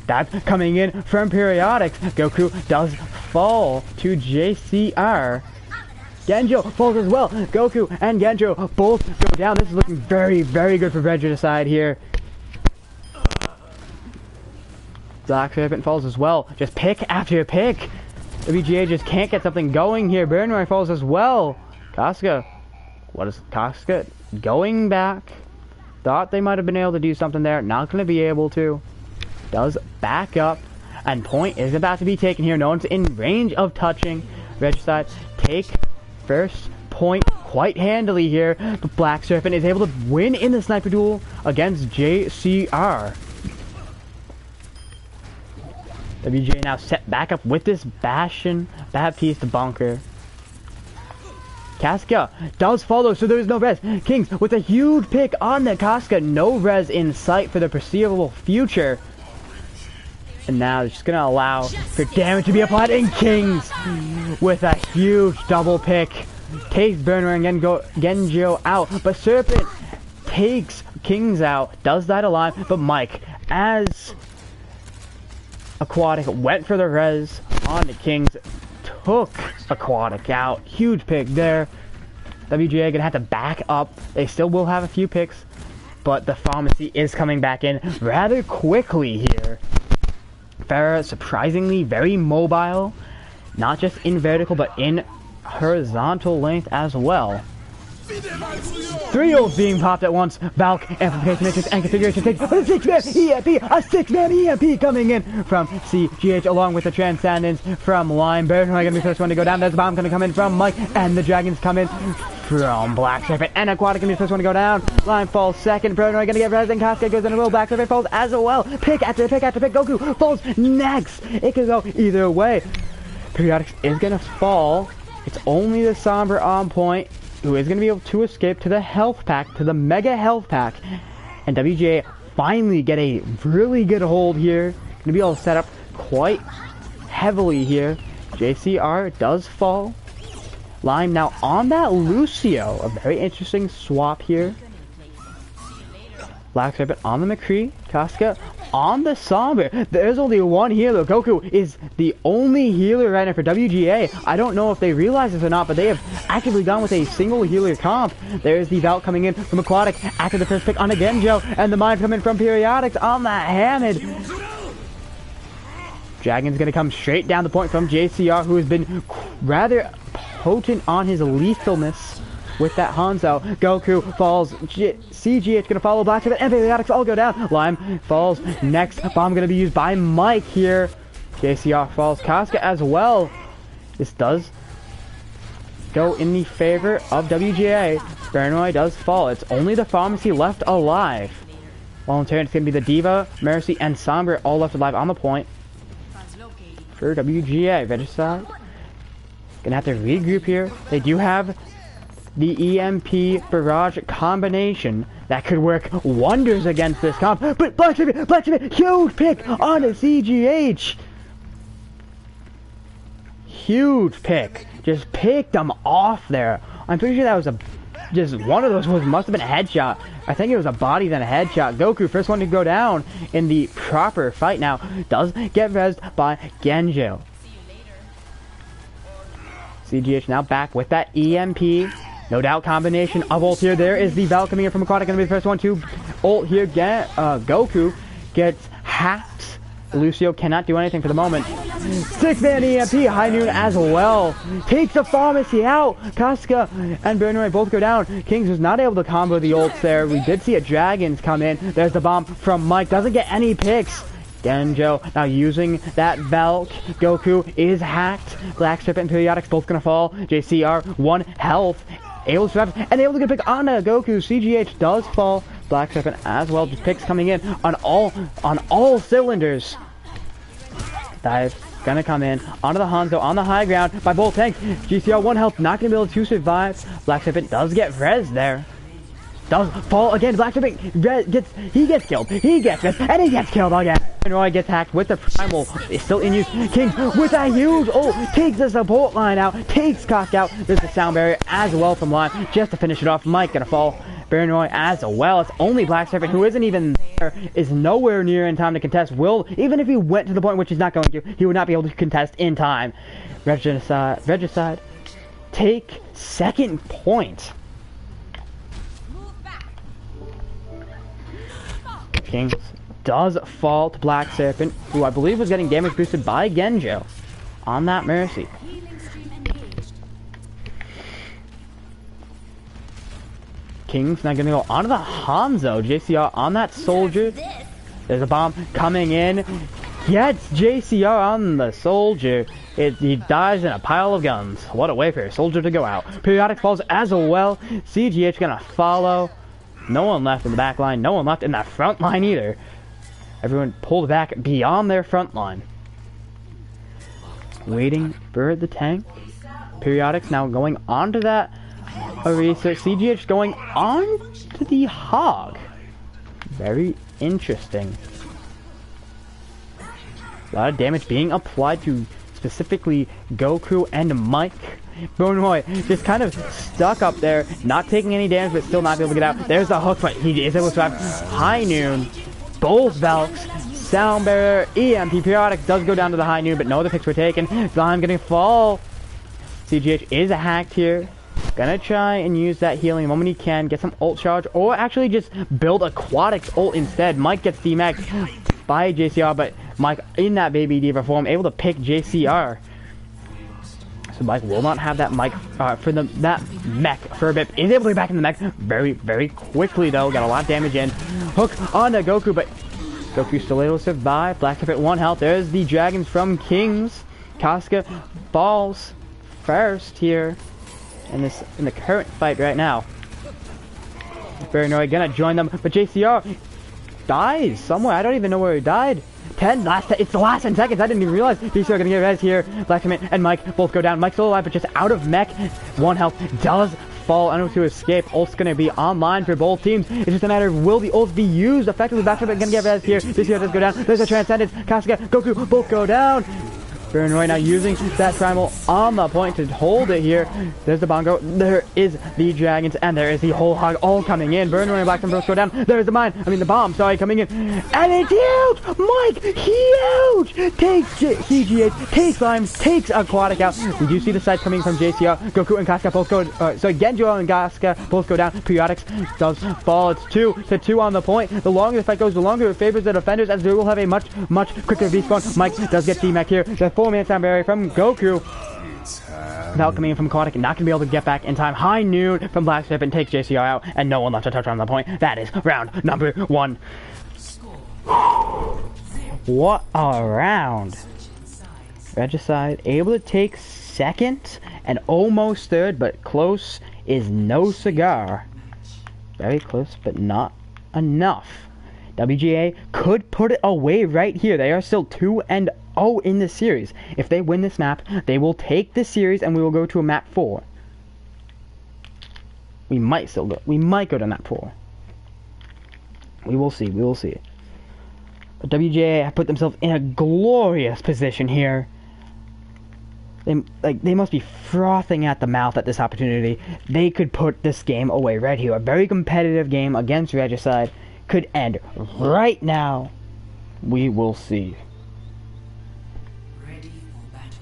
A: That's coming in from Periodics. Goku does fall to JCR. Genjo falls as well. Goku and Genjo both go down. This is looking very, very good for Regicide here. Black Serpent falls as well. Just pick after pick. WGA just can't get something going here. Burnroy falls as well. Casca. What is Casca going back? Thought they might have been able to do something there. Not going to be able to. Does back up. And point is about to be taken here. No one's in range of touching. Regicide take first point quite handily here. But Black Serpent is able to win in the sniper duel against JCR. WGA now set back up with this Bastion Baptiste bunker. Casca does follow, so there is no res. Kings with a huge pick on the Casca. No res in sight for the foreseeable future. And now it's just going to allow for damage to be applied. And Kings with a huge double pick takes Burner and Genjo out. But Serpent takes Kings out. Does that alive. But Mike, as Aquatic went for the res on the Kings, took Aquatic out. Huge pick there. WGA gonna have to back up. They still will have a few picks, but the pharmacy is coming back in rather quickly here. Farah surprisingly very mobile, not just in vertical but in horizontal length as well. 3 ults being popped at once. Valk, amplification matrix, and configuration takes a 6-man EMP, a 6-man EMP coming in from CGH along with the Transcendence from Lime. Burn gonna be the first one to go down. There's a bomb gonna come in from Mike, and the Dragons come in from Black Serpent, and Aquatic gonna be the first one to go down. Lime falls second. Burn gonna get res, and Casca goes in a row. Black Serpent falls as well. Pick after pick after pick. Goku falls next. It could go either way. Periodics is gonna fall. It's only the Sombra on point. who is going to be able to escape to the health pack, to the mega health pack. And WGA finally get a really good hold here. Going to be able to set up quite heavily here. JCR does fall. Lime now on that Lucio. A very interesting swap here. Black Serpent on the McCree. Casca on the Somber. There's only one healer. Goku is the only healer right now for WGA. I don't know if they realize this or not, but they have actively gone with a single healer comp. There's the Valk coming in from Aquatic after the first pick on a Genjo, and the Mind coming from Periodics on that Hamid. Dragon's gonna come straight down the point from JCR, who has been rather potent on his lethalness with that Hanzo. Goku falls. CGH gonna follow Black Serpent, and Periodics all go down. Lime falls. Next bomb gonna be used by Mike here. JCR falls. Casca as well. This does go in the favor of WGA. Paranoid does fall. It's only the Pharmacy left alive. Voluntary, it's gonna be the Diva, Mercy, and Somber all left alive on the point. For WGA, Regicide gonna have to regroup here. They do have the EMP barrage combination that could work wonders against this comp. But Black Serpent, huge pick on a CGH. Huge pick. Just picked them off there. I'm pretty sure that was just one of those must have been a headshot. I think it was a body then a headshot. Goku, first one to go down in the proper fight now, does get rezzed by Genjo. CGH now back with that EMP. No doubt combination of ult here. There is the Val coming in from Aquatic. Going to be the first one to ult here. Goku gets hacked. Lucio cannot do anything for the moment. 6-man EMP. High Noon as well. Takes the Pharmacy out. Casca and Bernoy both go down. Kings was not able to combo the ults there. We did see a Dragons come in. There's the bomb from Mike. Doesn't get any picks. Genjo now using that Valk. Goku is hacked. Black Serpent and Periodics both gonna fall. JCR 1 health. Able to survive and able to get a pick on Goku. CGH does fall. Black Serpent as well. Just picks coming in on all cylinders. Dive gonna come in onto the Hanzo on the high ground by both tanks. GCR 1 health, not gonna be able to survive. Black Serpent does get res there. Does fall again. Black Serpent gets killed. He gets res, and he gets killed again. And Roy gets hacked with the primal. It's still in use. King with a huge ult takes the support line out. Takes Cock out. There's the sound barrier as well from Lime just to finish it off. Mike gonna fall. Baron as well. It's only Black Serpent, who isn't even there, is nowhere near in time to contest. Even if he went to the point, which he's not going to, he would not be able to contest in time. Regicide take second point. Kings does fall to Black Serpent, who I believe was getting damage boosted by Genjo on that Mercy. King's now gonna go onto the Hanzo. JCR on that Soldier. There's a bomb coming in. Gets JCR on the Soldier. He dies in a pile of guns. What a way for a Soldier to go out. Periodic falls as well. CGH gonna follow. No one left in the back line. No one left in that front line either. Everyone pulled back beyond their front line. Waiting for the tank. Periodics now going onto that Arisa. CGH going on to the Hog. Very interesting. A lot of damage being applied to specifically Goku and Mike. Bonoy just kind of stuck up there, not taking any damage, but still not able to get out. There's the hook, but he is able to survive. High Noon, both Valks, Sound Barrier, EMP. Periodic does go down to the High Noon, but no other picks were taken. Slime getting fall. CGH is hacked here. Gonna try and use that healing the moment he can, get some ult charge, or actually just build Aquatic's ult instead. Mike gets DMA'd by JCR, but Mike in that Baby Diva form, able to pick JCR. So Mike will not have that Mike that mech for a bit. Is able to get back in the mech very, very quickly though. Got a lot of damage in. Hook on to Goku, but Goku still able to survive. Black Serpent 1 health. There's the Dragons from Kings. Casca falls first here in the current fight right now. Paranoid gonna join them, but JCR dies somewhere. I don't even know where he died. It's the last 10 seconds. I didn't even realize. JCR gonna get res here. Black Serpent and Mike both go down. Mike's still alive, but just out of mech. 1 health does fall, unable to escape. Ult's gonna be online for both teams. It's just a matter of will the ult be used effectively. Back gonna get res here. This here does go down. There's a Transcendence. Kasuga, Goku, both go down. Baron right now using that Primal on the point to hold it here. There's the Bongo. There is the Dragons. And there is the whole hog all coming in. Baron and Black both go down. There's the mine. I mean the bomb. Sorry, coming in. And it's huge! Mike, huge! Takes CGH, takes Limes, takes Aquatic out. We do see the sides coming from JCR. Goku and Casca both go, sorry, Genjo and Casca both go down. Periodics does fall. It's 2-2 on the point. The longer the fight goes, the longer it favors the defenders as they will have a much quicker respawn. Mike does get D-Mac here. The 4-man time barrier from Goku. Val coming in from Aquatic, not going to be able to get back in time. High noon from Black Serpent takes JCR out, and no one left to touch on the point. That is round number 1. What a round. Regicide able to take second and almost third, but close is no cigar. Very close, but not enough. WGA could put it away right here. They are still 2-0 in the series. If they win this map, they will take this series and we will go to a map 4. We might still go. We might go to map 4. We will see. We will see. But WGA have put themselves in a glorious position here. They must be frothing at the mouth at this opportunity. They could put this game away right here. A very competitive game against Regicide could end right now. We will see.
B: Ready for battle.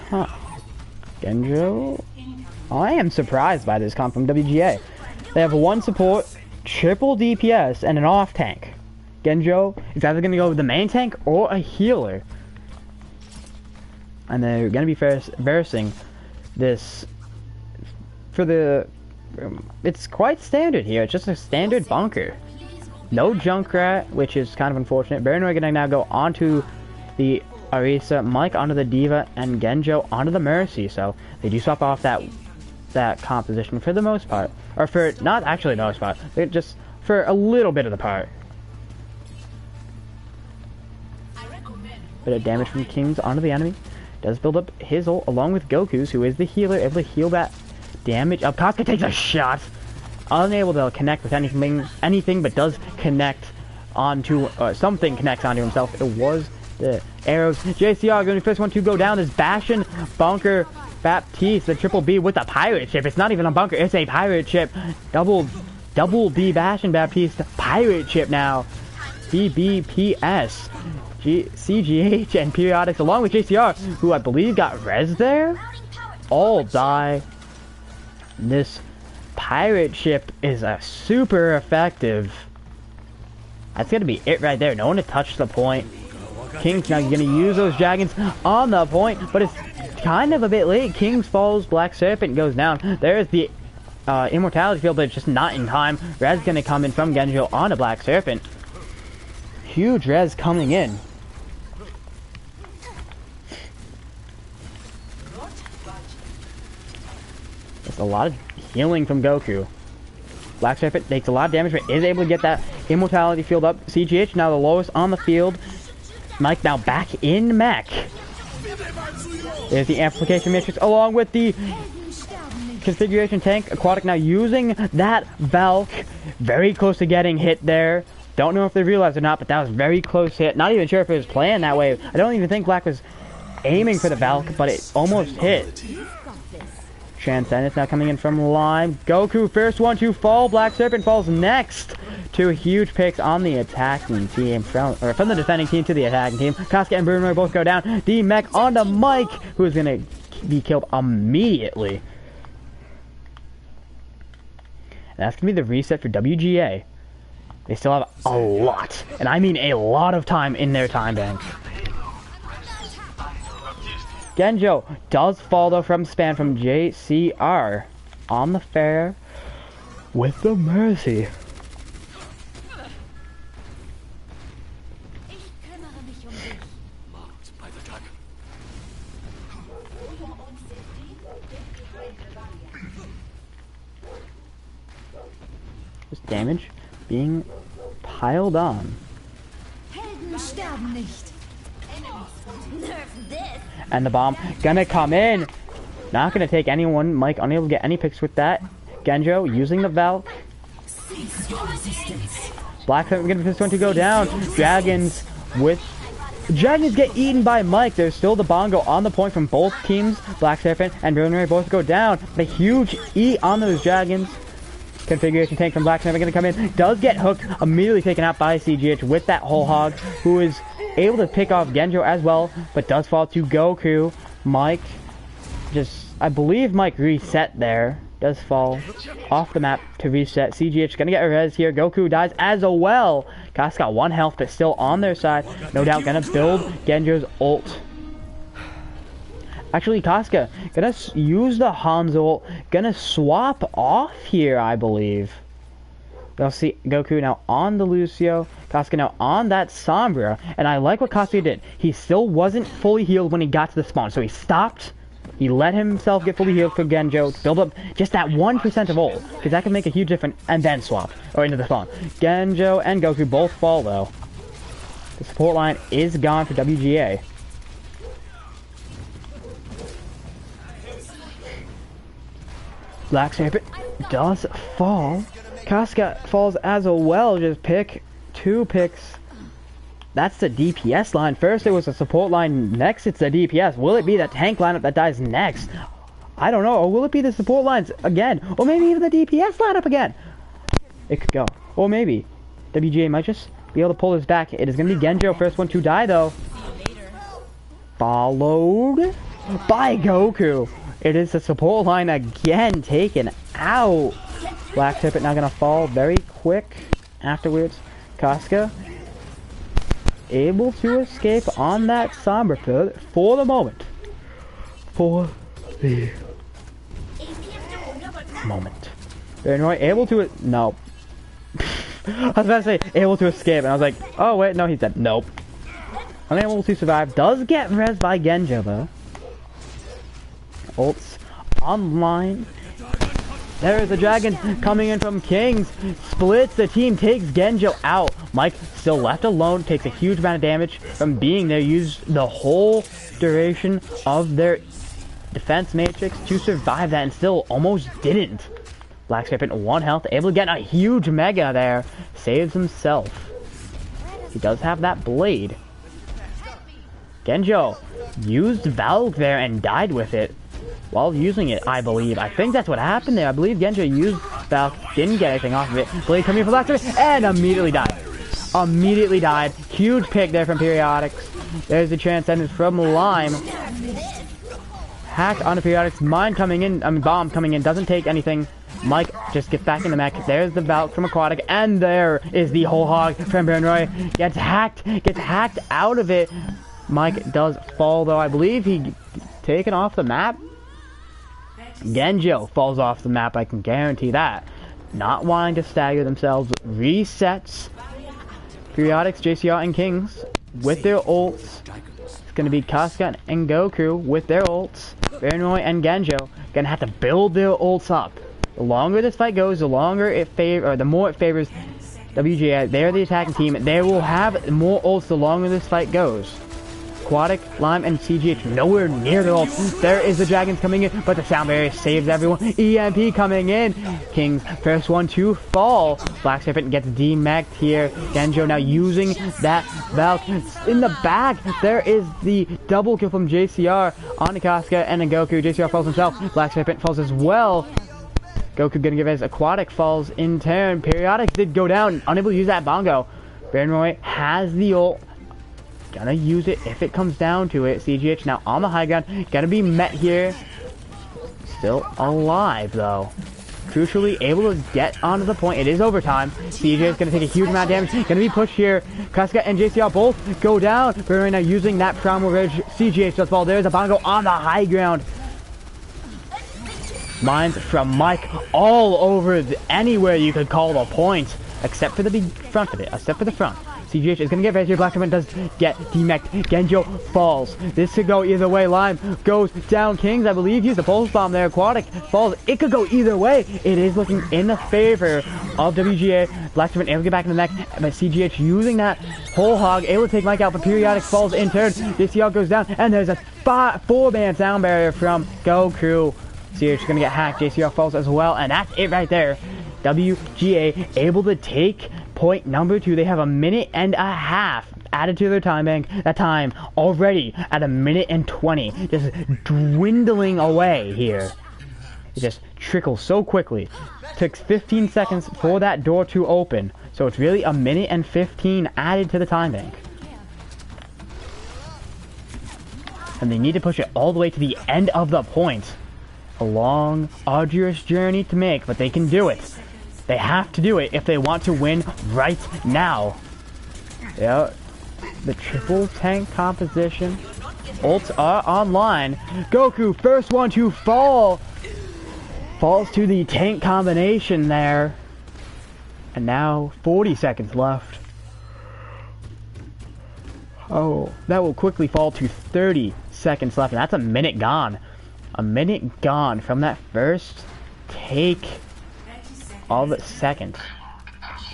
A: Huh. Genjo? I am surprised by this comp from WGA. They have 1 support, triple DPS, and an off tank. Genjo is either going to go with the main tank or a healer. And they're going to be versing this for the... it's quite standard here. It's just a standard bunker. No Junkrat, which is kind of unfortunate. Baron are going to now go onto the Arisa, Mike onto the Diva, and Genjo onto the Mercy. So they do swap off that composition for the most part. Or for, not actually the most part, just for a little bit of the part. Bit of damage from Kings onto the enemy. Does build up his ult along with Goku's, who is the healer, able to heal that damage up. Kafka takes a shot. Unable to connect with anything, but does connect onto, something connects onto himself. It was the arrows. JCR going to be the first one to go down. This Bastion Bunker Baptiste, the triple B with a pirate ship. It's not even a bunker, it's a pirate ship. Double B Bastion Baptiste pirate ship now. BBPS. CGH and Periodics along with JCR, who I believe got res there, all die. This pirate ship is a super effective. That's gonna be it right there. No one to touch the point. King's now gonna use those dragons on the point, but it's kind of a bit late. King's falls, Black Serpent goes down. There's the immortality field, but it's just not in time. Res gonna come in from Genjo on a Black Serpent. Huge res coming in. There's a lot of healing from Goku. Black Serpent takes a lot of damage, but is able to get that immortality field up. CGH now the lowest on the field. Mike now back in mech. There's the amplification matrix along with the configuration tank. Aquatic now using that Valk. Very close to getting hit there. Don't know if they realized or not, but that was very close hit. Not even sure if it was planned that way. I don't even think Black was aiming for the Valk, but it almost hit. Transcendence now coming in from Lime. Goku first one to fall. Black Serpent falls next. 2 huge picks on the attacking team from the defending team to the attacking team. Casca and Bruno both go down. D-Mech onto Mike, who is going to be killed immediately. And that's going to be the reset for WGA. They still have a lot, and I mean a lot of time in their time bank. Genjo does fall though from spam from JCR on the fair with the Mercy. This damage being piled on.
D: Helden sterben nicht.
A: And the bomb gonna come in. Not gonna take anyone. Mike unable to get any picks with that. Genjo using the Valk. Black Serpent gonna this one to go down. Dragons get eaten by Mike. There's still the bongo on the point from both teams. Black Serpent and Brilliant both go down. The huge E on those dragons. Configuration tank from Black Serpent gonna come in. Does get hooked. Immediately taken out by CGH with that whole hog, who is able to pick off Genjo as well, but does fall to Goku. Mike I believe Mike reset there. Does fall off the map to reset. CGH gonna get a res here. Goku dies as well. Casca got 1 health, but still on their side. No doubt gonna build Genjo's ult. Actually, Casca gonna use the Hanzo ult. Gonna swap off here, I believe. They'll see Goku now on the Lucio. Casca now on that Sombra. And I like what Casca did. He still wasn't fully healed when he got to the spawn, so he stopped. He let himself get fully healed for Genjo to build up just that 1% of ult, because that can make a huge difference, and then swap, or into the spawn. Genjo and Goku both fall though. The support line is gone for WGA. Black Serpent does fall. Casca falls as well, just pick 2 picks. That's the DPS line. First it was a support line, next it's the DPS. Will it be the tank lineup that dies next? I don't know. Or will it be the support lines again? Or maybe even the DPS lineup again? It could go. Or maybe WGA might just be able to pull this back. It is going to be Genjo, first one to die though. Followed by Goku. It is the support line again taken out. Black Serpent now going to fall very quick afterwards. Casca able to escape on that Sombra for the moment. Baron able to no. I was about to say able to escape, and I was like, oh wait, no, he said nope. Unable to survive. Does get res by Genjo though. Ults online. There's the dragon coming in from Kings. Splits the team, takes Genjo out. Mike still left alone, takes a huge amount of damage from being there. Used the whole duration of their defense matrix to survive that and still almost didn't. Black Serpent 1 health, able to get a huge mega there. Saves himself. He does have that blade. Genjo used Valk there and died with it. While using it, I believe. I think that's what happened there. I believe Genjo used Valk, didn't get anything off of it. Blade coming from Black Serpent, and immediately died. Immediately died. Huge pick there from Periodics. There's the Transcendence from Lime. Hack onto Periodics. Bomb coming in. Doesn't take anything. Mike just gets back in the mech. There's the Valk from Aquatic, and there is the whole hog from Baron. Gets hacked out of it. Mike does fall though. I believe he taken off the map. Genjo falls off the map, I can guarantee that. Not wanting to stagger themselves. Resets. Periodics, JCR, and Kings with their ults. It's going to be Casca and Goku with their ults. Baron and Genjo going to have to build their ults up. The longer this fight goes, the more it favors WGA. They're the attacking team. They will have more ults the longer this fight goes. Aquatic, Lime, and CGH nowhere near the ult. There is the dragons coming in, but the sound barrier saves everyone. EMP coming in. Kings, first one to fall. Black Serpent gets demacked here. Genjo now using that Valk. In the back, there is the double kill from JCR on Casca and then Goku. JCR falls himself. Black Serpent falls as well. Goku gonna give his Aquatic falls in turn. Periodics did go down, unable to use that bongo. Baron has the ult. Gonna use it if it comes down to it. CGH now on the high ground. Gonna be met here. Still alive though. Crucially able to get onto the point. It is overtime. CGH is gonna take a huge amount of damage. Gonna be pushed here. Casca and JCR both go down. We're right now using that Primal Ridge. CGH does fall. There's a bongo on the high ground. Mines from Mike all over anywhere you could call a point. Except for the big front of it. Except for the front. CGH is gonna get right here. Black Diamond does get demeched. Genjo falls. This could go either way. Lime goes down. Kings, I believe, used the pulse bomb there. Aquatic falls. It could go either way. It is looking in the favor of WGA. Black Diamond able to get back in the neck, but CGH using that whole hog, able to take Mike out, but Periodic falls in turn. DCL goes down, and there's a 4-man sound barrier from Goku. CGH is gonna get hacked. JCR falls as well, and that's it right there. WGA able to take point number 2. They have a minute and a half added to their time bank. That time already at a minute and 20. Just dwindling away here. It just trickles so quickly. Took 15 seconds for that door to open. So it's really a minute and 15 added to the time bank. And they need to push it all the way to the end of the point. A long, arduous journey to make, but they can do it. They have to do it if they want to win right now. Yeah, the triple tank composition. Ults are online. Goku, first one to fall. Falls to the tank combination there. And now 40 seconds left. Oh, that will quickly fall to 30 seconds left. And that's a minute gone. A minute gone from that first take of the second.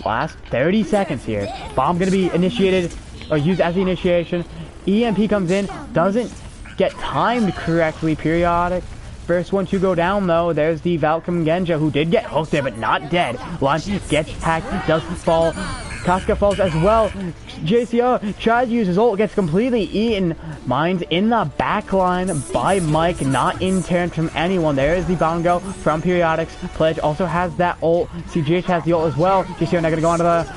A: Last 30 seconds here. Bomb gonna be initiated or used as the initiation. EMP comes in, doesn't get timed correctly. Periodic. First one to go down though. There's the Valkyrie Genja, who did get hooked there but not dead. Lime gets hacked, does fall. Casca falls as well. JCR tries to use his ult, gets completely eaten. Mine's in the back line by Mike, not in turn from anyone. There is the Bongo from Periodics. Pledge also has that ult. CGH has the ult as well. JCR not gonna go onto the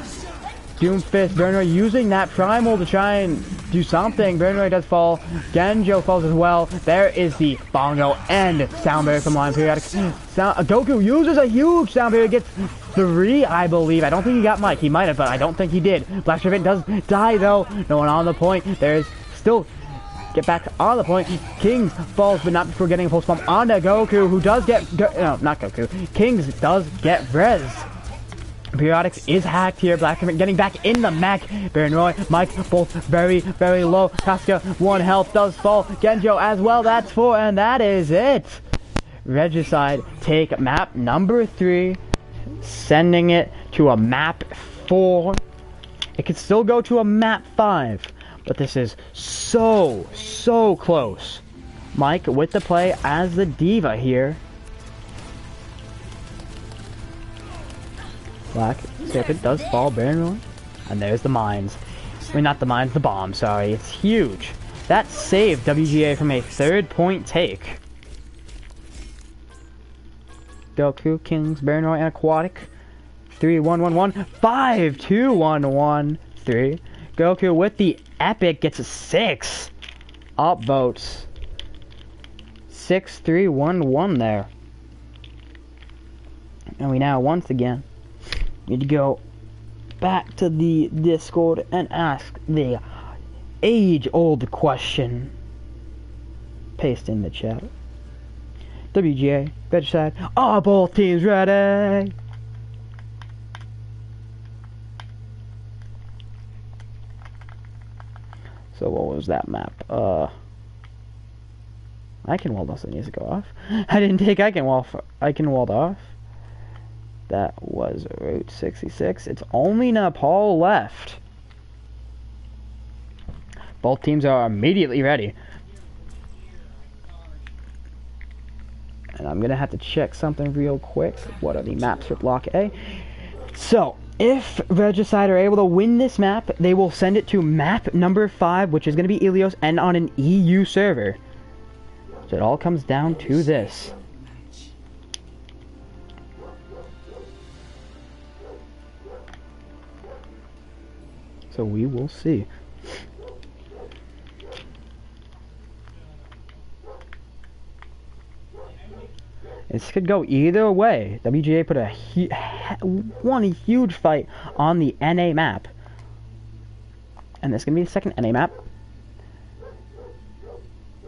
A: Doomfist. Bernroy using that primal to try and do something. Bernroy does fall. Genjo falls as well. There is the Bongo and sound barrier from Line Periodics. Goku uses a huge sound barrier, gets 3, I believe. I don't think he got Mike. He might have, but I don't think he did. Black Serpent does die though. No one on the point. There's still get back on the point. Kings falls, but not before getting a pulse bomb onto Goku, who does get no, not Goku. Kings does get res. Periodics is hacked here. Black Serpent getting back in the mech. Baron Roy, Mike, both very, very low. Casca, 1 health, does fall. Genjo as well. That's 4, and that is it. Regicide take map number 3. Sending it to a map 4. It could still go to a map 5, but this is so close. Mike with the play as the diva here. Black Serpent does fall, Baron. And there's the mines. I mean, not the mines, the bomb, sorry. It's huge. That saved WGA from a 3rd point take. Goku, Kings, Baron, and Aquatic. 3-1-1-1. 5-2-1-1-3. Goku with the epic gets a 6 upvotes. 6-3-1-1 there. And we now once again need to go back to the Discord and ask the age-old question. Paste in the chat. WGA, Regicide, are both teams ready? So what was that map? Eichenwald also needs to go off. I didn't take Eichenwald off. That was Route 66. It's only Nepal left. Both teams are immediately ready. And I'm going to have to check something real quick. What are the maps for Block A? So, if Regicide are able to win this map, they will send it to map number 5, which is going to be Ilios, and on an EU server. So it all comes down to this. So we will see. This could go either way. WGA put won a huge fight on the NA map. And this is going to be the second NA map.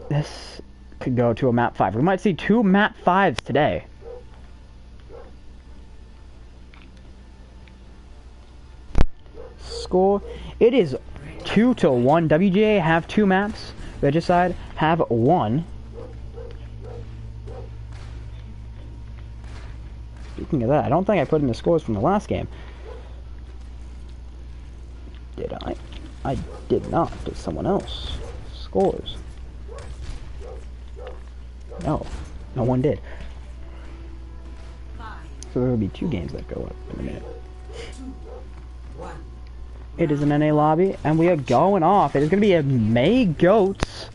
A: This could go to a map 5. We might see 2 map 5s today. score. It is 2-1. WGA have 2 maps. Regicide have 1. Speaking of that, I don't think I put in the scores from the last game. Did I? I did not. Did someone else? Scores. No. No one did. So there will be 2 games that go up in a minute. It is an NA lobby, and we are going off. It is going to be a May Goats,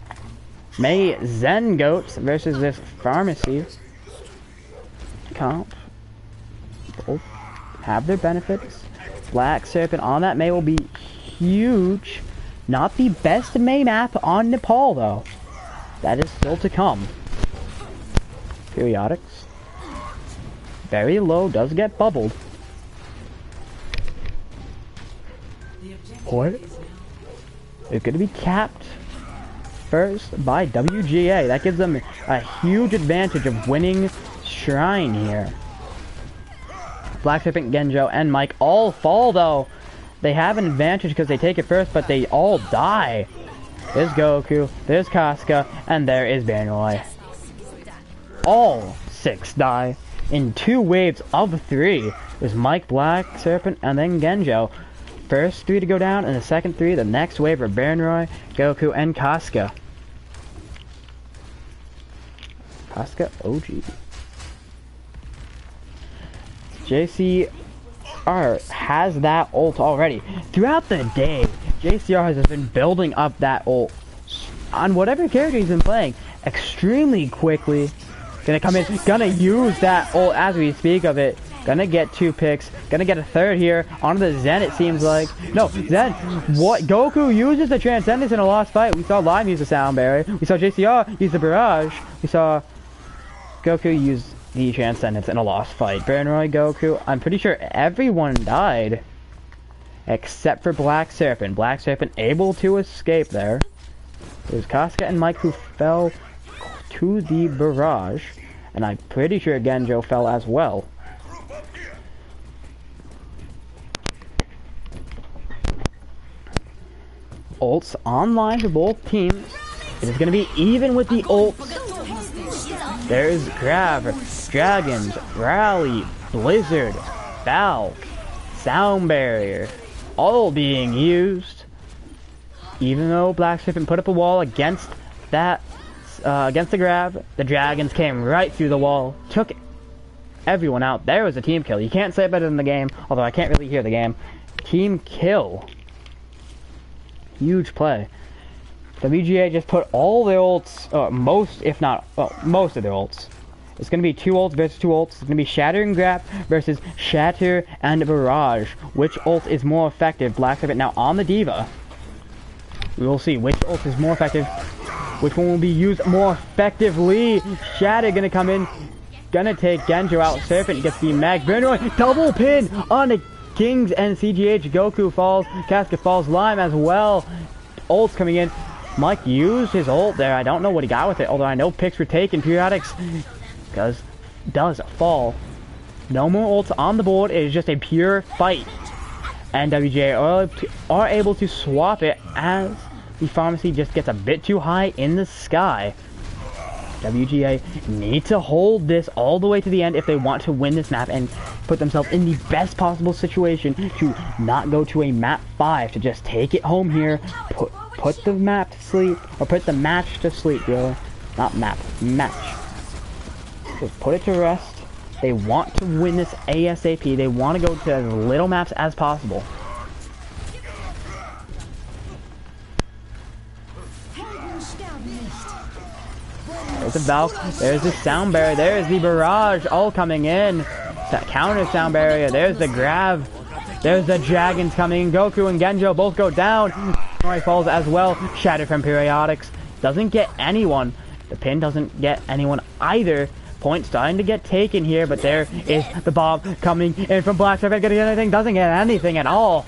A: May Zen Goats versus this Pharmacy comp. Both have their benefits. Black Serpent on that May will be huge. Not the best May map on Nepal, though. That is still to come. Periodics. Very low, does get bubbled. What? It's going to be capped first by WGA. That gives them a huge advantage of winning Shrine here. Black Serpent, Genjo, and Mike all fall, though. They have an advantage because they take it first, but they all die. There's Goku, there's Casca, and there is Banroy. All 6 die in 2 waves of 3. There's Mike, Black Serpent, and then Genjo. First 3 to go down, and the second 3, the next wave are Banroy, Goku, and Casca. Casca OG. JCR has that ult already. Throughout the day, JCR has just been building up that ult on whatever character he's been playing extremely quickly. Gonna come in, gonna use that ult as we speak of it. Gonna get 2 picks, gonna get a 3rd here onto the Zen, it seems like. No, Zen, what? Goku uses the Transcendence in a lost fight. We saw Lime use the Sound Barrier. We saw JCR use the Barrage. We saw Goku use the Transcendence in a lost fight. Banroy, Goku, I'm pretty sure everyone died except for Black Serpent. Black Serpent able to escape there. It was Casca and Mike who fell to the Barrage, and I'm pretty sure Genjo fell as well. Ults online for both teams. It is going to be even with the ults. There's Grav, Dragons, Rally, Blizzard, Valve, Sound Barrier, all being used. Even though Black Serpent put up a wall against that, against the Grav, the Dragons came right through the wall, took everyone out. There was a team kill. You can't say it better than the game, although I can't really hear the game. Team kill. Huge play. WGA just put all their ults, most, if not, most of their ults. It's going to be 2 ults versus 2 ults. It's going to be Shatter and Grab versus Shatter and Barrage. Which ult is more effective? Black Serpent now on the Diva. We will see which ult is more effective. Which one will be used more effectively? Shatter going to come in. Going to take Genjo out. Serpent gets the mag. Banroy, double pin on the Kings and CGH. Goku falls. Casca falls. Lime as well. Ults coming in. Mike used his ult there. I don't know what he got with it, although I know picks were taken. Periodics does fall. No more ults on the board. It is just a pure fight. And WGA are able to swap it as the Pharmacy just gets a bit too high in the sky. WGA need to hold this all the way to the end if they want to win this map and put themselves in the best possible situation to not go to a map 5, to just take it home here, put the map to sleep, or put the match to sleep, really. Not map, match. Just put it to rest. They want to win this ASAP. They want to go to as little maps as possible. There's the Valk, there's the Sound Barrier, there's the Barrage, all coming in. That counter Sound Barrier, there's the Grav, there's the Dragons coming in. Goku and Genjo both go down. Roy falls as well. Shatter from Periodics doesn't get anyone. The pin doesn't get anyone either. Point starting to get taken here, but there is the bomb coming in from Black Serpent. Gonna get anything? Doesn't get anything at all.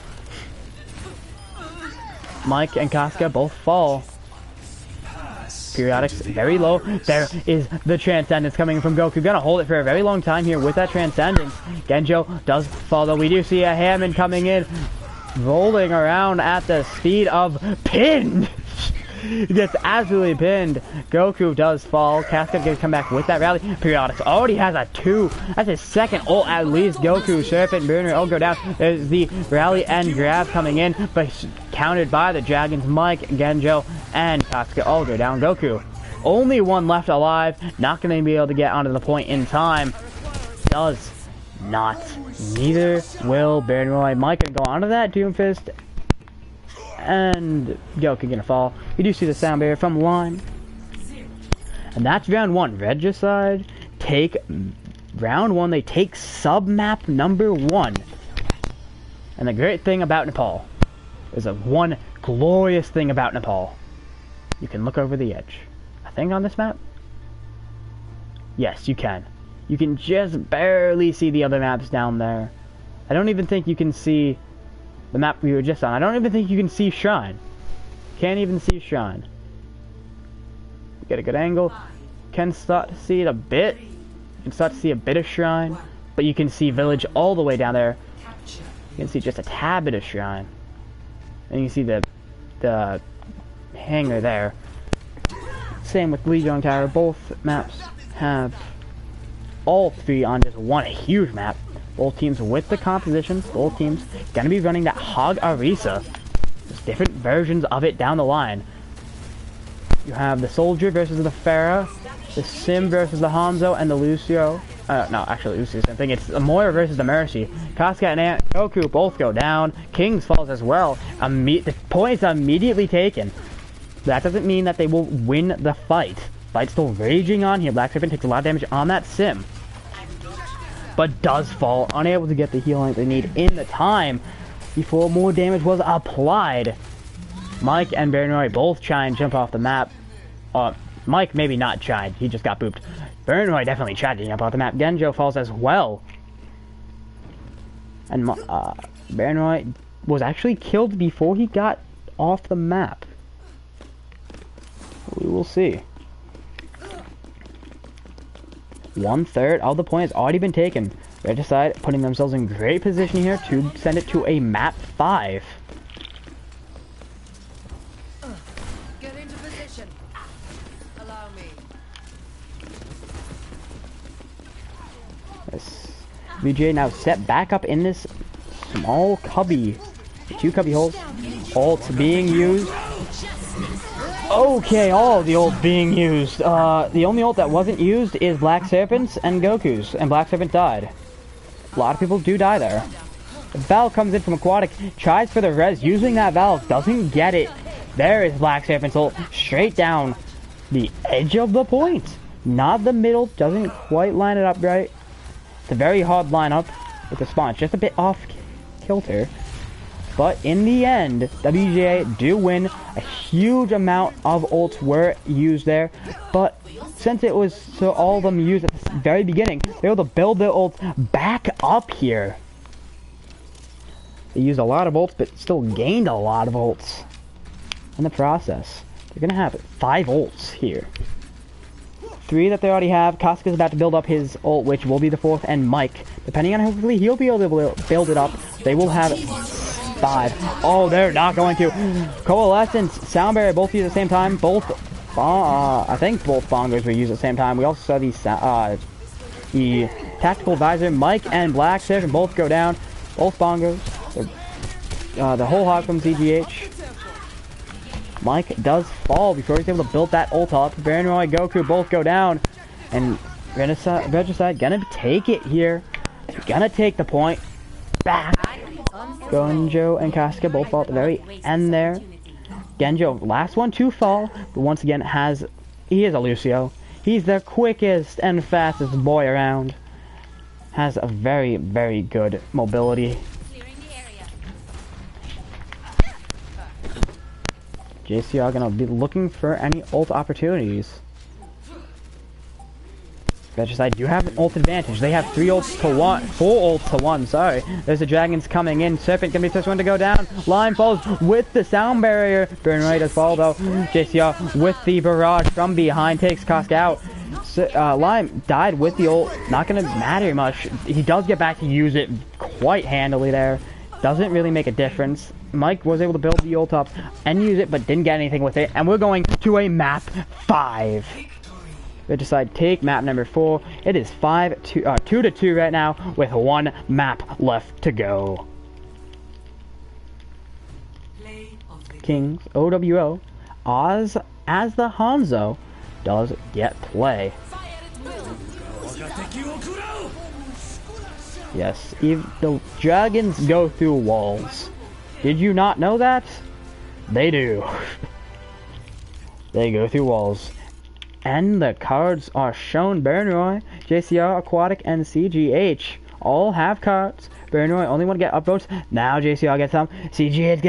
A: Mike and Casca both fall. Periodics very low. There is the Transcendence coming from Goku. Gonna hold it for a very long time here with that Transcendence. Genjo does fall, though. We do see a Hammond coming in. rolling around at the speed of pinned. He gets absolutely pinned. Goku does fall. Cascade gonna come back with that rally. Periodics already has a 2. That's his second ult at least. Goku, Serpent, Burner all go down. There's the rally and grab coming in, but countered by the Dragons. Mike, Genjo, and Cascade all go down. Goku, only one left alive. Not gonna be able to get onto the point in time. Does not. Neither will Baron Mike gonna go onto that Doom Fist. And Goku gonna fall. You do see the sound barrier from line. And that's round 1. Regicide take round 1. They take sub-map number 1. And the great thing about Nepal is one glorious thing about Nepal. You can look over the edge. I think on this map? Yes, you can. You can just barely see the other maps down there. I don't even think you can see the map we were just on. I don't even think you can see Shrine. Can't even see Shrine. Get a good angle. Can start to see it a bit. You can start to see a bit of Shrine. But you can see Village all the way down there. You can see just a tad bit of Shrine. And you can see the hangar there. Same with Legion Tower. Both maps have all 3 on just one huge map. Both teams with the compositions. Both teams gonna be running that Hog Arisa. There's different versions of it down the line. You have the Soldier versus the Pharah, the Sim versus the Hanzo, and the Lucio. No, actually Lucio's the same thing. It's the Moira versus the Mercy. Casca and Goku both go down. Kings falls as well. The point is immediately taken. That doesn't mean that they will win the fight. Fight's still raging on here. Black Serpent takes a lot of damage on that Sim, but does fall, unable to get the healing they need in the time before more damage was applied. Mike and Baron both try and jump off the map. Mike maybe not tried, he just got booped. Baron definitely tried to jump off the map. Genjo falls as well. And Baron was actually killed before he got off the map. We will see. 1/3 of the point has already been taken. Regicide putting themselves in great position here to send it to a map 5.
D: Get into position. Allow me.
A: This WGA now set back up in this small cubby. 2 cubby holes. Ults being used. Okay, all the ults being used. The only ult that wasn't used is Black Serpent's and Goku's, and Black Serpent died. A lot of people do die there. The Valve comes in from Aquatic, tries for the res, using that Valve, doesn't get it. There is Black Serpent's ult, straight down the edge of the point. Not the middle, doesn't quite line it up right. It's a very hard lineup with the spawn, just a bit off kilter. But in the end, WGA do win. A huge amount of ults were used there. But since it was so all of them used at the very beginning, they were able to build their ults back up here. They used a lot of ults, but still gained a lot of ults in the process. They're going to have 5 ults here. 3 that they already have. Casca's about to build up his ult, which will be the 4th, and Mike. Depending on how quickly he'll be able to build it up, they will have 5. Oh, they're not going to. Coalescence, Sound Barrier, both used at the same time. Both, I think both Bongos were used at the same time. We also saw the Tactical Advisor, Mike and Black Serpent both go down. Both Bongos. The whole hog from ZGH. Mike does fall before he's able to build that ult up. Baron Goku both go down. And Regicide gonna take it here. Gonna take the point back. Genjo and Casca both fall at the very end there. Genjo, last one to fall, but once again he is a Lucio. He's the quickest and fastest boy around. Has a very, very good mobility. JC are gonna be looking for any ult opportunities. Regicide do have an ult advantage. They have 4 ults to 1, sorry. There's the dragons coming in. Serpent gonna be the first one to go down. Lime falls with the sound barrier. Burn Ray does fall though. JCR with the barrage from behind takes Casca out. Lime died with the ult. Not gonna matter much. He does get back to use it quite handily there. doesn't really make a difference. Mike was able to build the ult up and use it, but didn't get anything with it. And we're going to a map 5. Regicide take map number 4. It is 2-2 right now with 1 map left to go. Kings OWO Oz as the Hanzo does get play. Yes, the dragons go through walls. Did you not know that? They do. They go through walls. And the cards are shown. Bernroy, JCR, Aquatic, and CGH all have cards. Bernroy only want to get upvotes. Now JCR gets some. CGH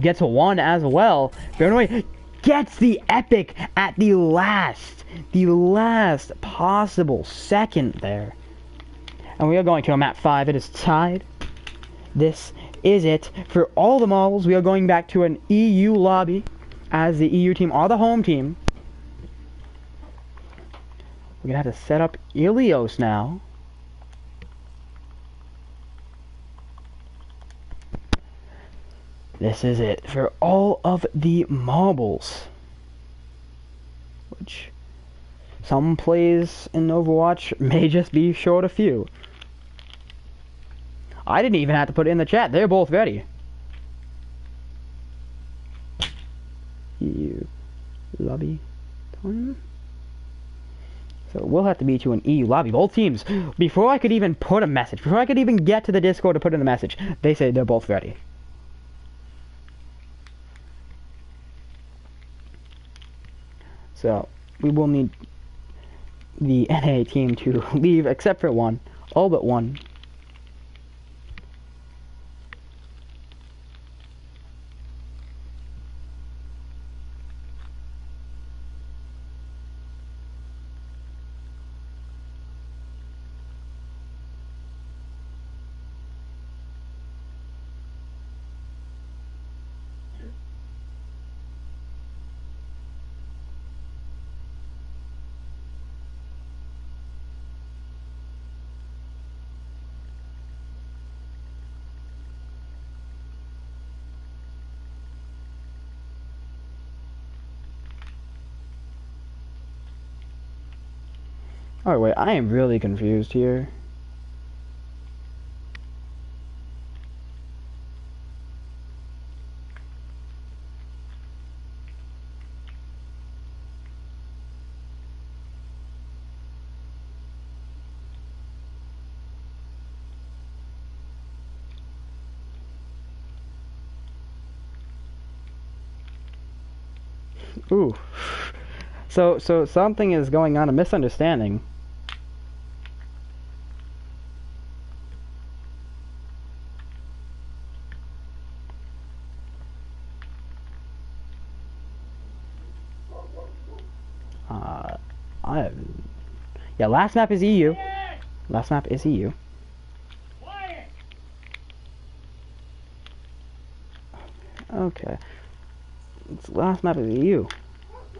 A: gets 1 as well. Bernroy gets the epic at the last possible second there. And we are going to a map 5. It is tied. This is it for all the models. We are going back to an EU lobby as the EU team are the home team. We're gonna have to set up Ilios now. This is it for all of the marbles. Which some plays in Overwatch may just be short a few. I didn't even have to put it in the chat. They're both ready. EU lobby time. So we'll have to be to an EU lobby. Both teams, before I could even put a message, before I could even get to the Discord to put in a message, they say they're both ready. So we will need the NA team to leave, except for one, all but one. Alright, wait, I am really confused here. Ooh. So something is going on, a misunderstanding. Yeah, last map is EU. Last map is EU. Okay. Last map is EU.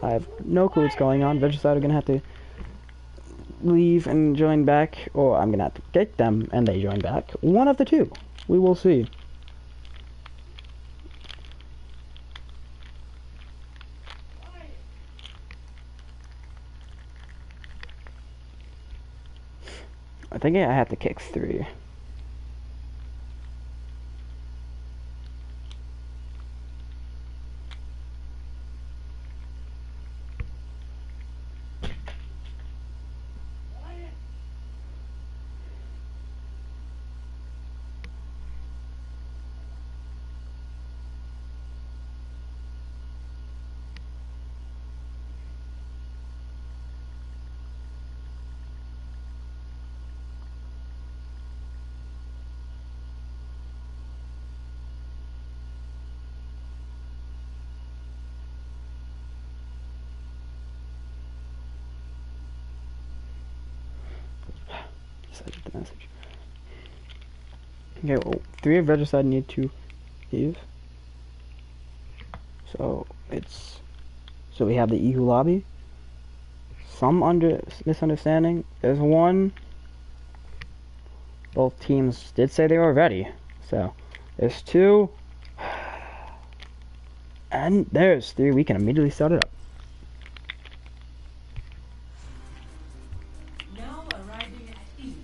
A: I have no clue what's going on. Regicide are gonna have to leave and join back, or I'm gonna have to kick them and they join back. One of the two. We will see. I think I have to kick 3. The message. Okay, well, 3 of Regicide need to leave. So we have the EU lobby. Some misunderstanding. There's one. Both teams did say they were ready. So There's 2. And there's 3. We can immediately start it up.
B: Now arriving at ease.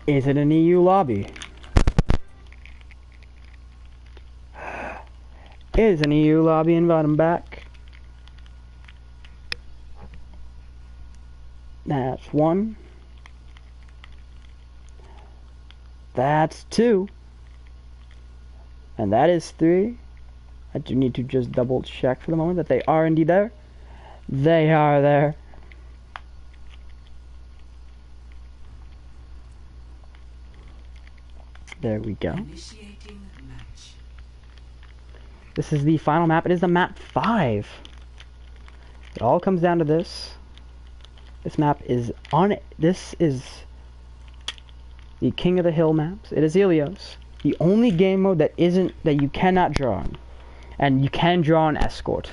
A: Is it an EU lobby? Is an EU lobby, invite him back. That's 1. That's 2. And that is 3. I do need to just double check for the moment that they are indeed there. They are there. There we go.
B: Initiating match.
A: This is the final map. It is the map 5. It all comes down to this. This map is on. This is the King of the Hill maps. It is Ilios. The only game mode that you cannot draw on. And you can draw an escort.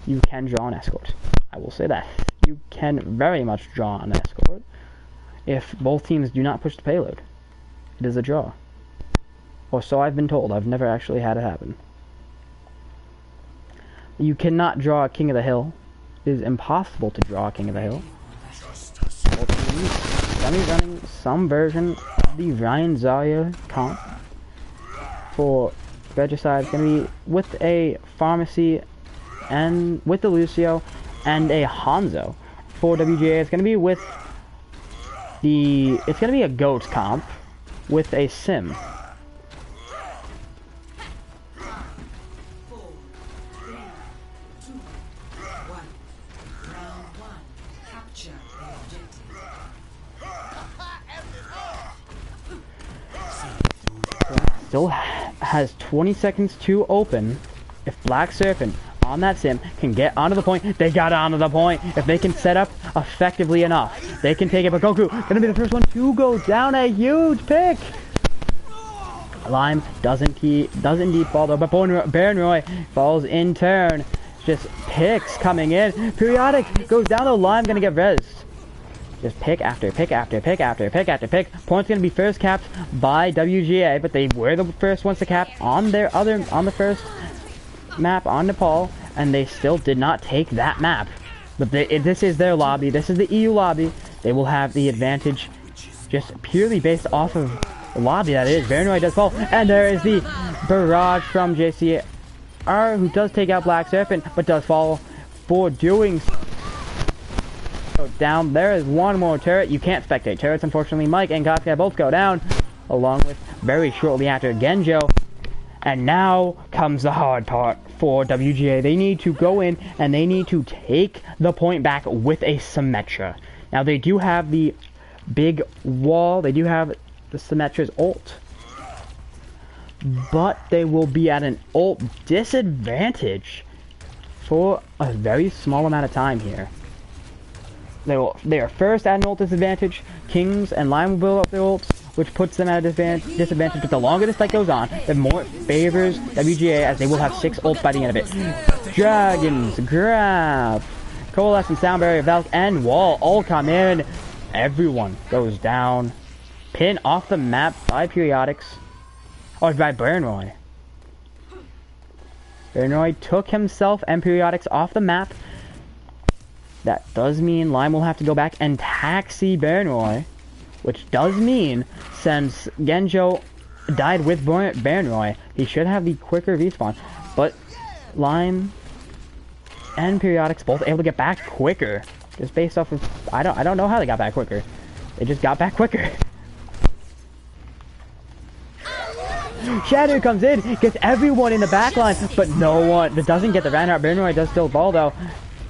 A: You can draw an escort. I will say that. You can very much draw an escort if both teams do not push the payload. It is a draw. Or so I've been told. I've never actually had it happen. You cannot draw a King of the Hill. It is impossible to draw a King of the Hill. Gonna be running some version of the Ryan Zarya comp for Regicide. It's gonna be with a Pharmacy and with the Lucio and a Hanzo. For WGA, it's gonna be with the. It's gonna be a Goat comp with a Sim.
B: 4, 3, 2, 1. Round 1. Capture the objective.
A: Still has 20 seconds to open. If Black Serpent on that Sim can get onto the point, they got onto the point. If they can set up effectively enough, they can take it. But Goku gonna be the first one to go down. A huge pick. Lime does indeed fall though, but Baron Roy falls in turn. Just picks coming in. Periodic goes down though. Lime gonna get rezzed. Just pick after pick after pick after pick after pick. Points gonna be first capped by WGA, but they were the first ones to cap on the first map on Nepal, and they still did not take that map. But this is their lobby. This is the EU lobby. They will have the advantage just purely based off of the lobby that is. Baron Roy does fall, and there is the barrage from JCR, who does take out Black Serpent, but does fall for doing so. Down there is one more turret. You can't spectate turrets, unfortunately. Mike and Kafka both go down, along with very shortly after Genjo. And now comes the hard part for WGA. They need to go in and they need to take the point back with a Symmetra. Now they do have the big wall. They do have the Symmetra's ult. But they will be at an ult disadvantage for a very small amount of time here. They are first at an ult disadvantage. Kings and Lime will build up their ults, which puts them at a disadvantage. But the longer this fight goes on, the more it favors WGA, as they will have 6 ults by the end of it. Dragons, Grab, Coalescent, Sound Barrier, Valve, and Wall all come in. Everyone goes down. Pin off the map by Periodics. Oh, by Baron Roy. Baron Roy took himself and Periodics off the map. That does mean Lime will have to go back and taxi Baron Roy, which does mean, since Genjo died with Baron Roy, he should have the quicker respawn. But Lime and Periodics both able to get back quicker, just based off of I don't know how they got back quicker. They just got back quicker. Shadow comes in, gets everyone in the back line, but no one. That doesn't get the Reinhardt. Baron Roy does still fall though.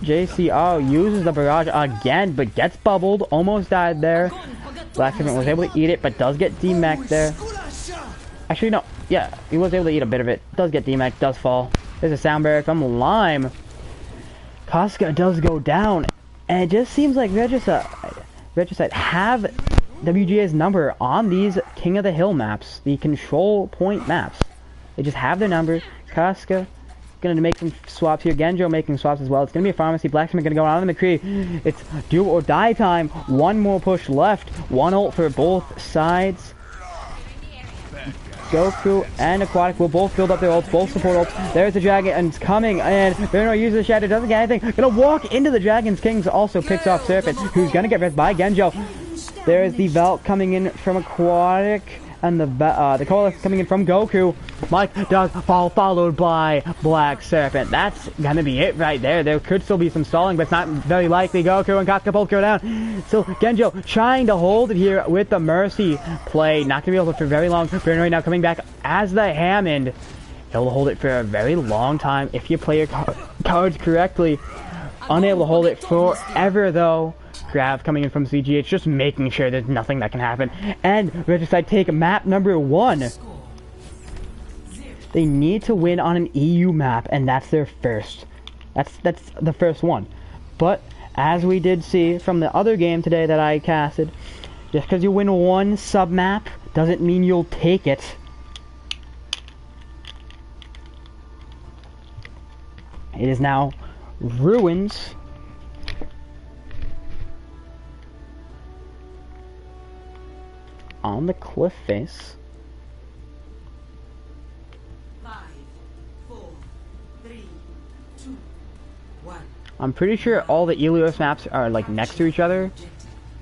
A: JCO uses the barrage again, but gets bubbled. Almost died there. Black Serpent was able to eat it, but does get demeched there. Actually, no. Yeah, he was able to eat a bit of it. Does get demeched, does fall. There's a sound barrier from Lime. Casca does go down. And it just seems like Regicide have WGA's number on these King of the Hill maps. The control point maps. They just have their number. Casca gonna make some swaps here. Genjo making swaps as well. It's gonna be a pharmacy. Blacksmith gonna go on the McCree. It's do or die time. One more push left. One ult for both sides. Goku and Aquatic will both build up their ults, both support ults. There's the dragon, and it's coming, and Bruno uses the shadow, doesn't get anything. Gonna walk into the Dragon's Kings, also picks off Serpent, who's gonna get res by Genjo. There's the Velt coming in from Aquatic, and the Coalesce coming in from Goku. Mike does fall, followed by Black Serpent. That's gonna be it right there. There could still be some stalling, but it's not very likely. Goku and Kafka both go down. So Genjo trying to hold it here with the Mercy play. Not gonna be able to for very long. Paranoid now coming back as the Hammond. He'll hold it for a very long time if you play your cards correctly. Unable to hold it forever though. Grav coming in from CGH, just making sure there's nothing that can happen. And Regicide take map number 1. They need to win on an EU map, and that's their first. That's the first one. But as we did see from the other game today that I casted, just because you win one sub map doesn't mean you'll take it. It is now Ruins on the cliff face.
B: 5, 4, 3, 2, 1.
A: I'm pretty sure all the Elios maps are like next to each other.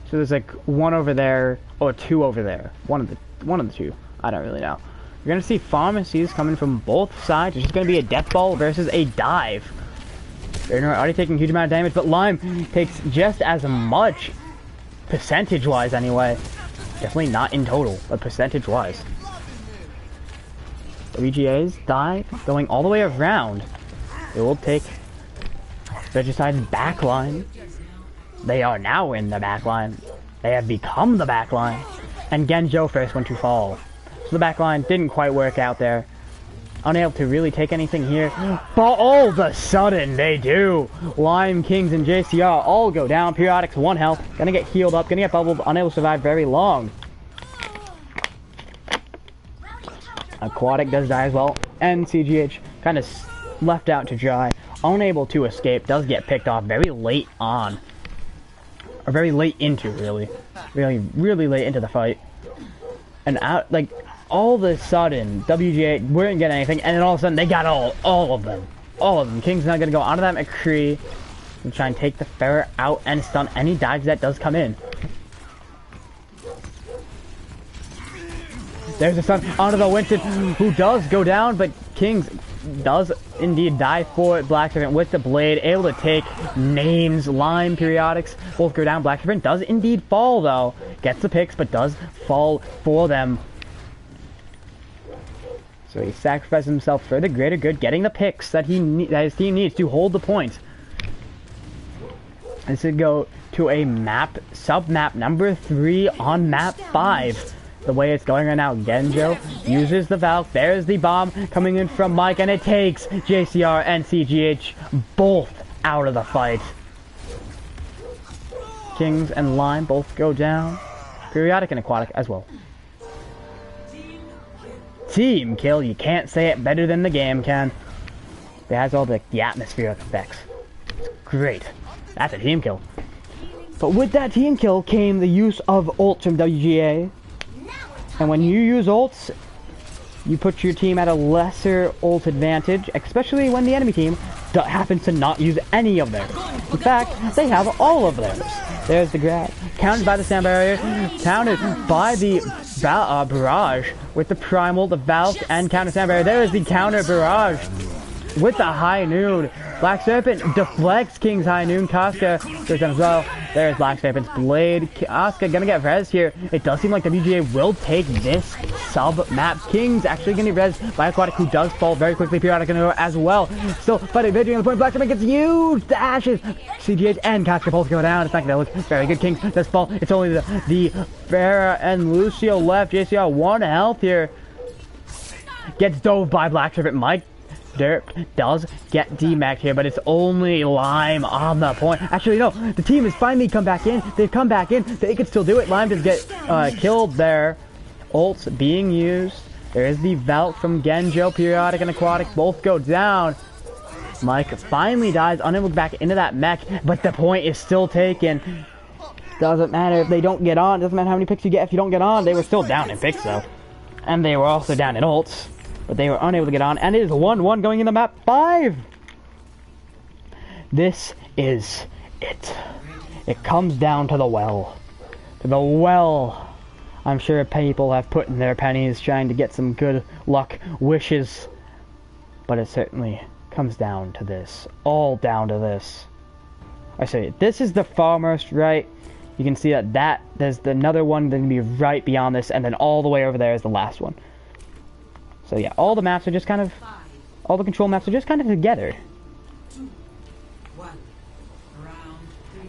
A: So there's like one over there or two over there. One of the two. I don't really know. You're gonna see pharmacies coming from both sides. It's just gonna be a death ball versus a dive. They're already taking a huge amount of damage, but Lime takes just as much, percentage-wise anyway. Definitely not in total, but percentage-wise. WGA's dive going all the way around. It will take Regicide's backline. They are now in the backline. They have become the backline. And Genjo first one to fall. So the backline didn't quite work out there. Unable to really take anything here. But all of a sudden, they do. Lime Kings and JCR all go down. Periodics 1 health. Gonna get healed up. Gonna get bubbled. Unable to survive very long. Aquatic does die as well. And CGH kind of left out to dry. Unable to escape. Does get picked off very late on. Or very late into, really. Really late into the fight. And out, like, all of a sudden, WGA weren't getting anything, and then all of a sudden, they got all of them. All of them. King's not gonna go onto that McCree and try and take the Ferret out and stun any dives that does come in. There's a stun onto the Winston, who does go down, but Kings does indeed die for it. Black Serpent with the blade, able to take names. Lime Periodics both go down. Black Serpent does indeed fall though. Gets the picks, but does fall for them. So he sacrifices himself for the greater good, getting the picks that his team needs to hold the point. This would go to a map, sub-map number 3 on map 5. The way it's going right now, Genjo uses the Valk. There's the bomb coming in from Mike, and it takes JCR and CGH both out of the fight. Kings and Lime both go down. Periodic and Aquatic as well. Team kill, you can't say it better than the game can. It has all the atmospheric effects. It's great. That's a team kill. But with that team kill came the use of ults from WGA. And when you use ults, you put your team at a lesser ult advantage, especially when the enemy team happens to not use any of theirs. In fact, they have all of theirs. There's the grab. Countered by the sand barrier. Countered by the barrage with the primal, the Valk, and counter sand barrier. There is the counter barrage with the high noon. Black Serpent deflects King's high noon. Casca goes down as well. There's Black Serpent's blade. Casca gonna get res here. It does seem like WGA will take this sub-map. King's actually gonna be res by Aquatic, who does fall very quickly. Periodic gonna go as well. Still fighting Vigil on the point. Black Serpent gets huge dashes. CGH and Casca both go down. It's not gonna look very good. King does fall. It's only the Farah and Lucio left. JCR 1 health here. Gets dove by Black Serpent. Mike Derp does get D-Mac here, but it's only Lime on the point. Actually, no, the team has finally come back in. They've come back in. They could still do it. Lime does get killed there. Ults being used. There is the Valk from Genjo. Periodic and Aquatic both go down. Mike finally dies, unable to back into that mech, but the point is still taken. Doesn't matter if they don't get on, doesn't matter how many picks you get if you don't get on. They were still down in picks though. And they were also down in ults, but they were unable to get on, and it is 1-1 going into map 5. This is it. It comes down to the well. To the well. I'm sure people have put in their pennies trying to get some good luck wishes, but it certainly comes down to this. All down to this. I say, this is the farmost, right? You can see that there's another one that can be right beyond this, and then all the way over there is the last one. So yeah, all the maps are just kind of, all the control maps are just kind of together.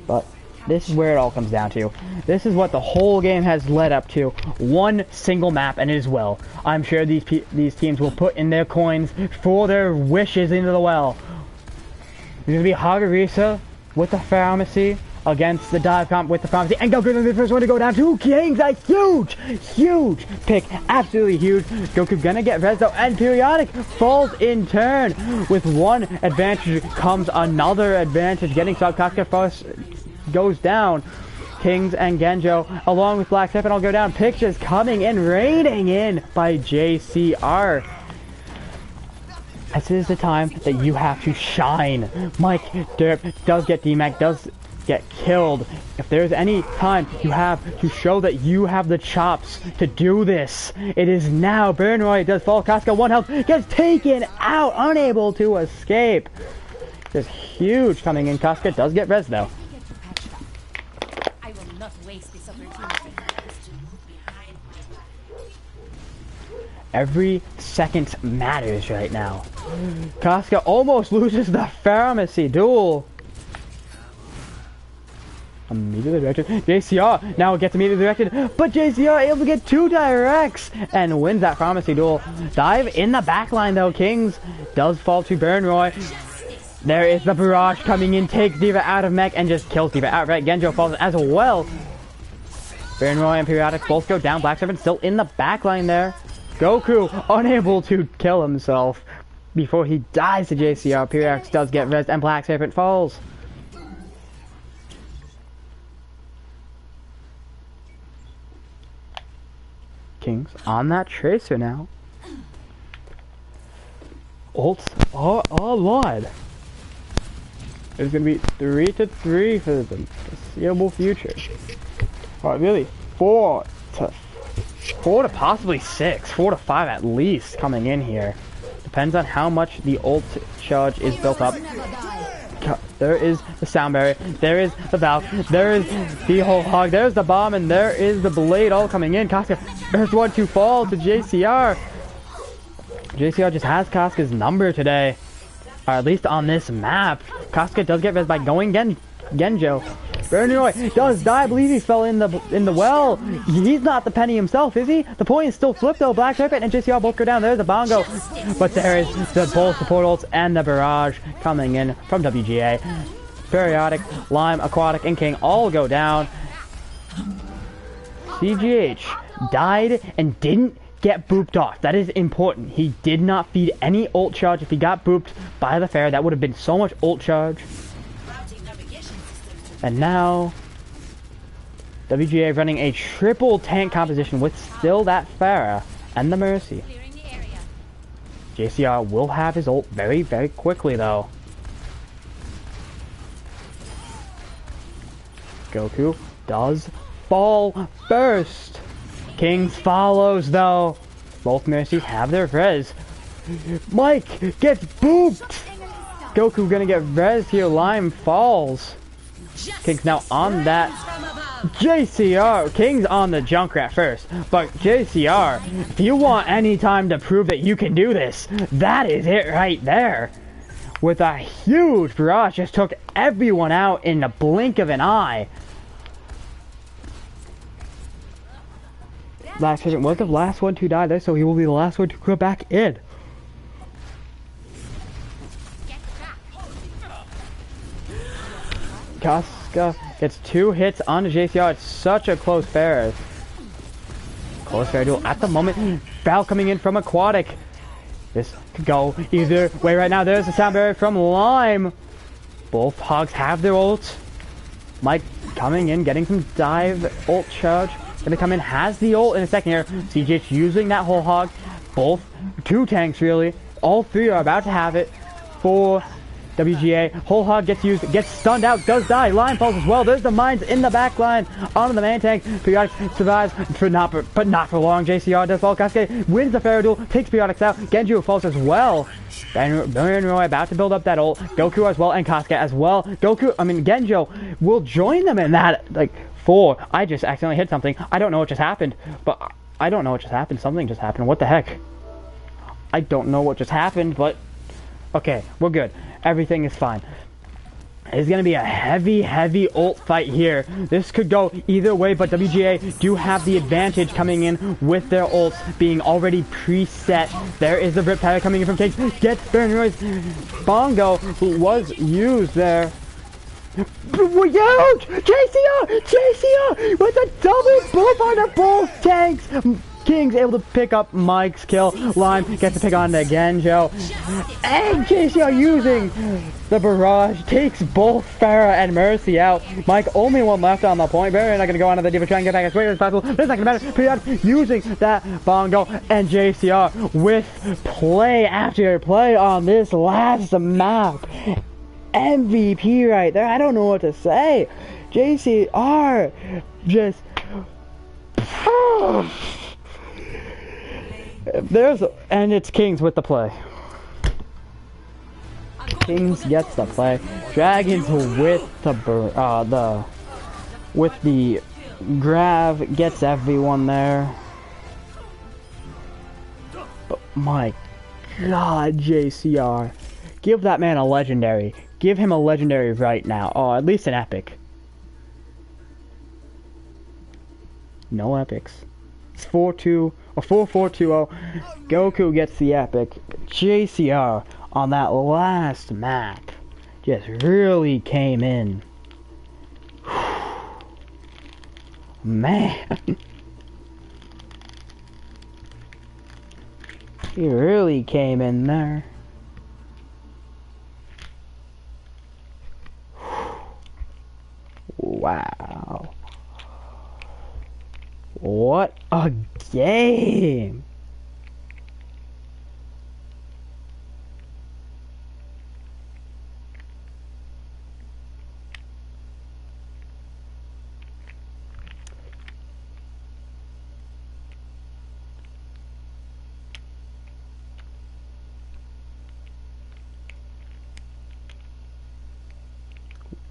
A: But this is where it all comes down to. This is what the whole game has led up to. One single map, and it is well. I'm sure these teams will put in their coins for their wishes into the well. There's going to be Hagarisa with the pharmacy against the dive comp with the pharmacy, and Goku is the first one to go down. 2 Kings, a huge pick, absolutely huge. Goku gonna get res though, and Periodic falls in turn. With one advantage comes another advantage. Getting sub Kasuga first goes down. Kings and Genjo along with Black Serpent all go down. Pictures coming in, raining in by JCR. This is the time that you have to shine. Mike Derp does get DMAC, does get killed. If there's any time you have to show that you have the chops to do this, it is now. Bernroy does fall. Casca 1 health, gets taken out, unable to escape. Just huge coming in. Casca does get res though.
D: I will not waste this opportunity.
A: Every second matters right now. Casca almost loses the pharmacy duel. Immediately directed. JCR now gets immediately directed, but JCR able to get 2 directs and wins that pharmacy duel. Dive in the backline though. Kings does fall to Bernroy. There is the barrage coming in, takes D.Va out of mech and just kills D.Va outright. Genjo falls as well. Bernroy and Periodic both go down. Black Serpent still in the backline there. Goku unable to kill himself before he dies to JCR. Periodic does get res and Black Serpent falls. Kings on that tracer now. Ults are online. It's gonna be 3-3 for the foreseeable future. Alright, really 4 to possibly 6, 4 to 5 at least coming in here. Depends on how much the ult charge is built up. There is the sound barrier, there is the valve, there is the whole hog, there's the bomb, and there is the blade all coming in. Casca, first one to fall to JCR. JCR just has Casca's number today. Or at least on this map. Casca does get res by going Genjo. Bernroy does die. I believe he fell in the well. He's not the penny himself, is he? The point is still flipped though. Black Serpent and JCR both go down. There's the bongo. But there is the both support ults and the barrage coming in from WGA. Periodic, Lime, Aquatic, and King all go down. CGH died and didn't get booped off. That is important. He did not feed any ult charge. If he got booped by the fair, that would have been so much ult charge. And now WGA running a triple tank composition with still that Pharah and the Mercy. JCR will have his ult very, very quickly though. Goku does fall first. Kings follows though. Both Mercies have their res. Mike gets booped. Goku gonna get res here. Lime falls. King's now on that. JCR, King's on the Junkrat first, but JCR, if you want any time to prove that you can do this, that is it right there. With a huge barrage, just took everyone out in the blink of an eye. Black Serpent was the last one to die there, so he will be the last one to come back in. Casca gets 2 hits on JCR. It's such a close fair. Close fair duel at the moment. Foul coming in from Aquatic. This could go either way right now. There's the sound barrier from Lime. Both Hogs have their ults. Mike coming in, getting some dive ult charge. Gonna come in, has the ult in a second here. CJ's using that whole Hog. Both, two tanks really. All three are about to have it for WGA. Whole Hog gets used, gets stunned out, does die. Line falls as well. There's the mines in the back line onto the main tank. Periodic survives, but not for long. JCR does fall. Cascade wins the fair duel, takes Periodics out. Genju falls as well. Baron Roy about to build up that ult. Goku as well, and Casca as well. Genjo will join them in that, like, 4. I just accidentally hit something. I don't know what just happened, but I don't know what just happened. Something just happened. What the heck? I don't know what just happened, but okay, we're good. Everything is fine. It's going to be a heavy ult fight here. This could go either way, but WGA do have the advantage coming in with their ults being already preset. There is the Riptide coming in from Kings. Gets Baron Roy's Bongo, who was used there. Huge! JCR with a double buff on both tanks. King's able to pick up Mike's kill. Lime gets to pick on the Genjo. And JCR using the barrage takes both Farah and Mercy out. Mike only one left on the point. Very not going to go on to the Diva, try and get back as quickly as possible. But it's not going to matter. Period using that Bongo, and JCR with play after play on this last map. MVP right there. I don't know what to say. JCR just... and it's Kings with the play. Kings gets the play. Dragons with the grab gets everyone there. But my God, JCR, give that man a legendary. Give him a legendary right now, or at least an epic. No epics. It's 4-2 or 4-4-2-0. Goku gets the epic. JCR on that last map just really came in. Man. He really came in there. Wow. What a game!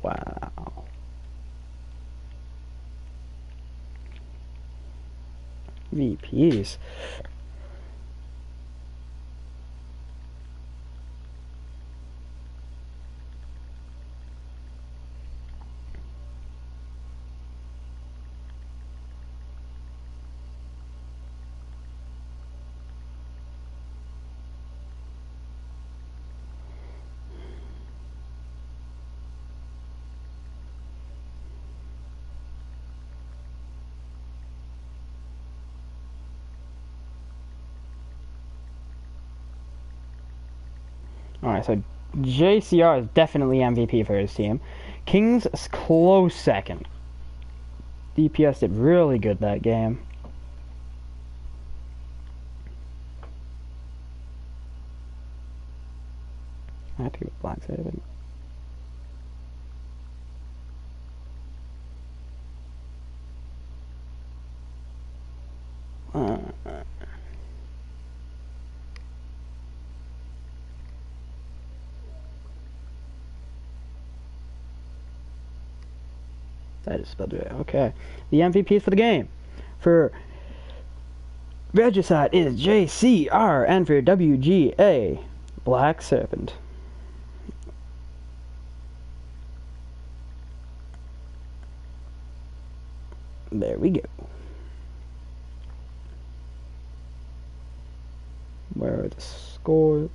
A: Wow. VPs. Alright, so JCR is definitely MVP for his team. Kings is close second. DPS did really good that game. I have to go black saving. That is spelled right. Okay. The MVPs for the game for Regicide is JCR, and for WGA, Black Serpent. There we go. Where are the scores?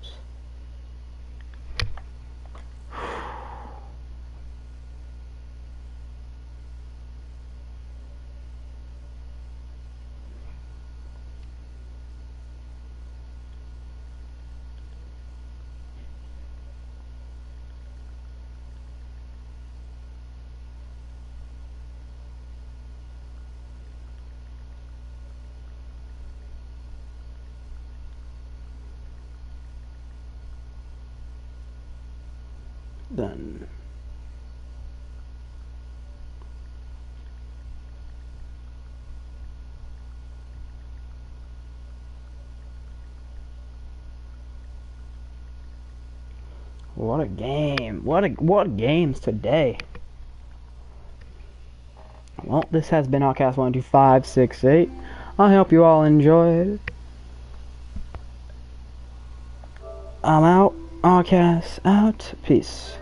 A: Then. What a game. What games today. Well, this has been Outcast 12568. I hope you all enjoyed. I'm out. Outcast out. Peace.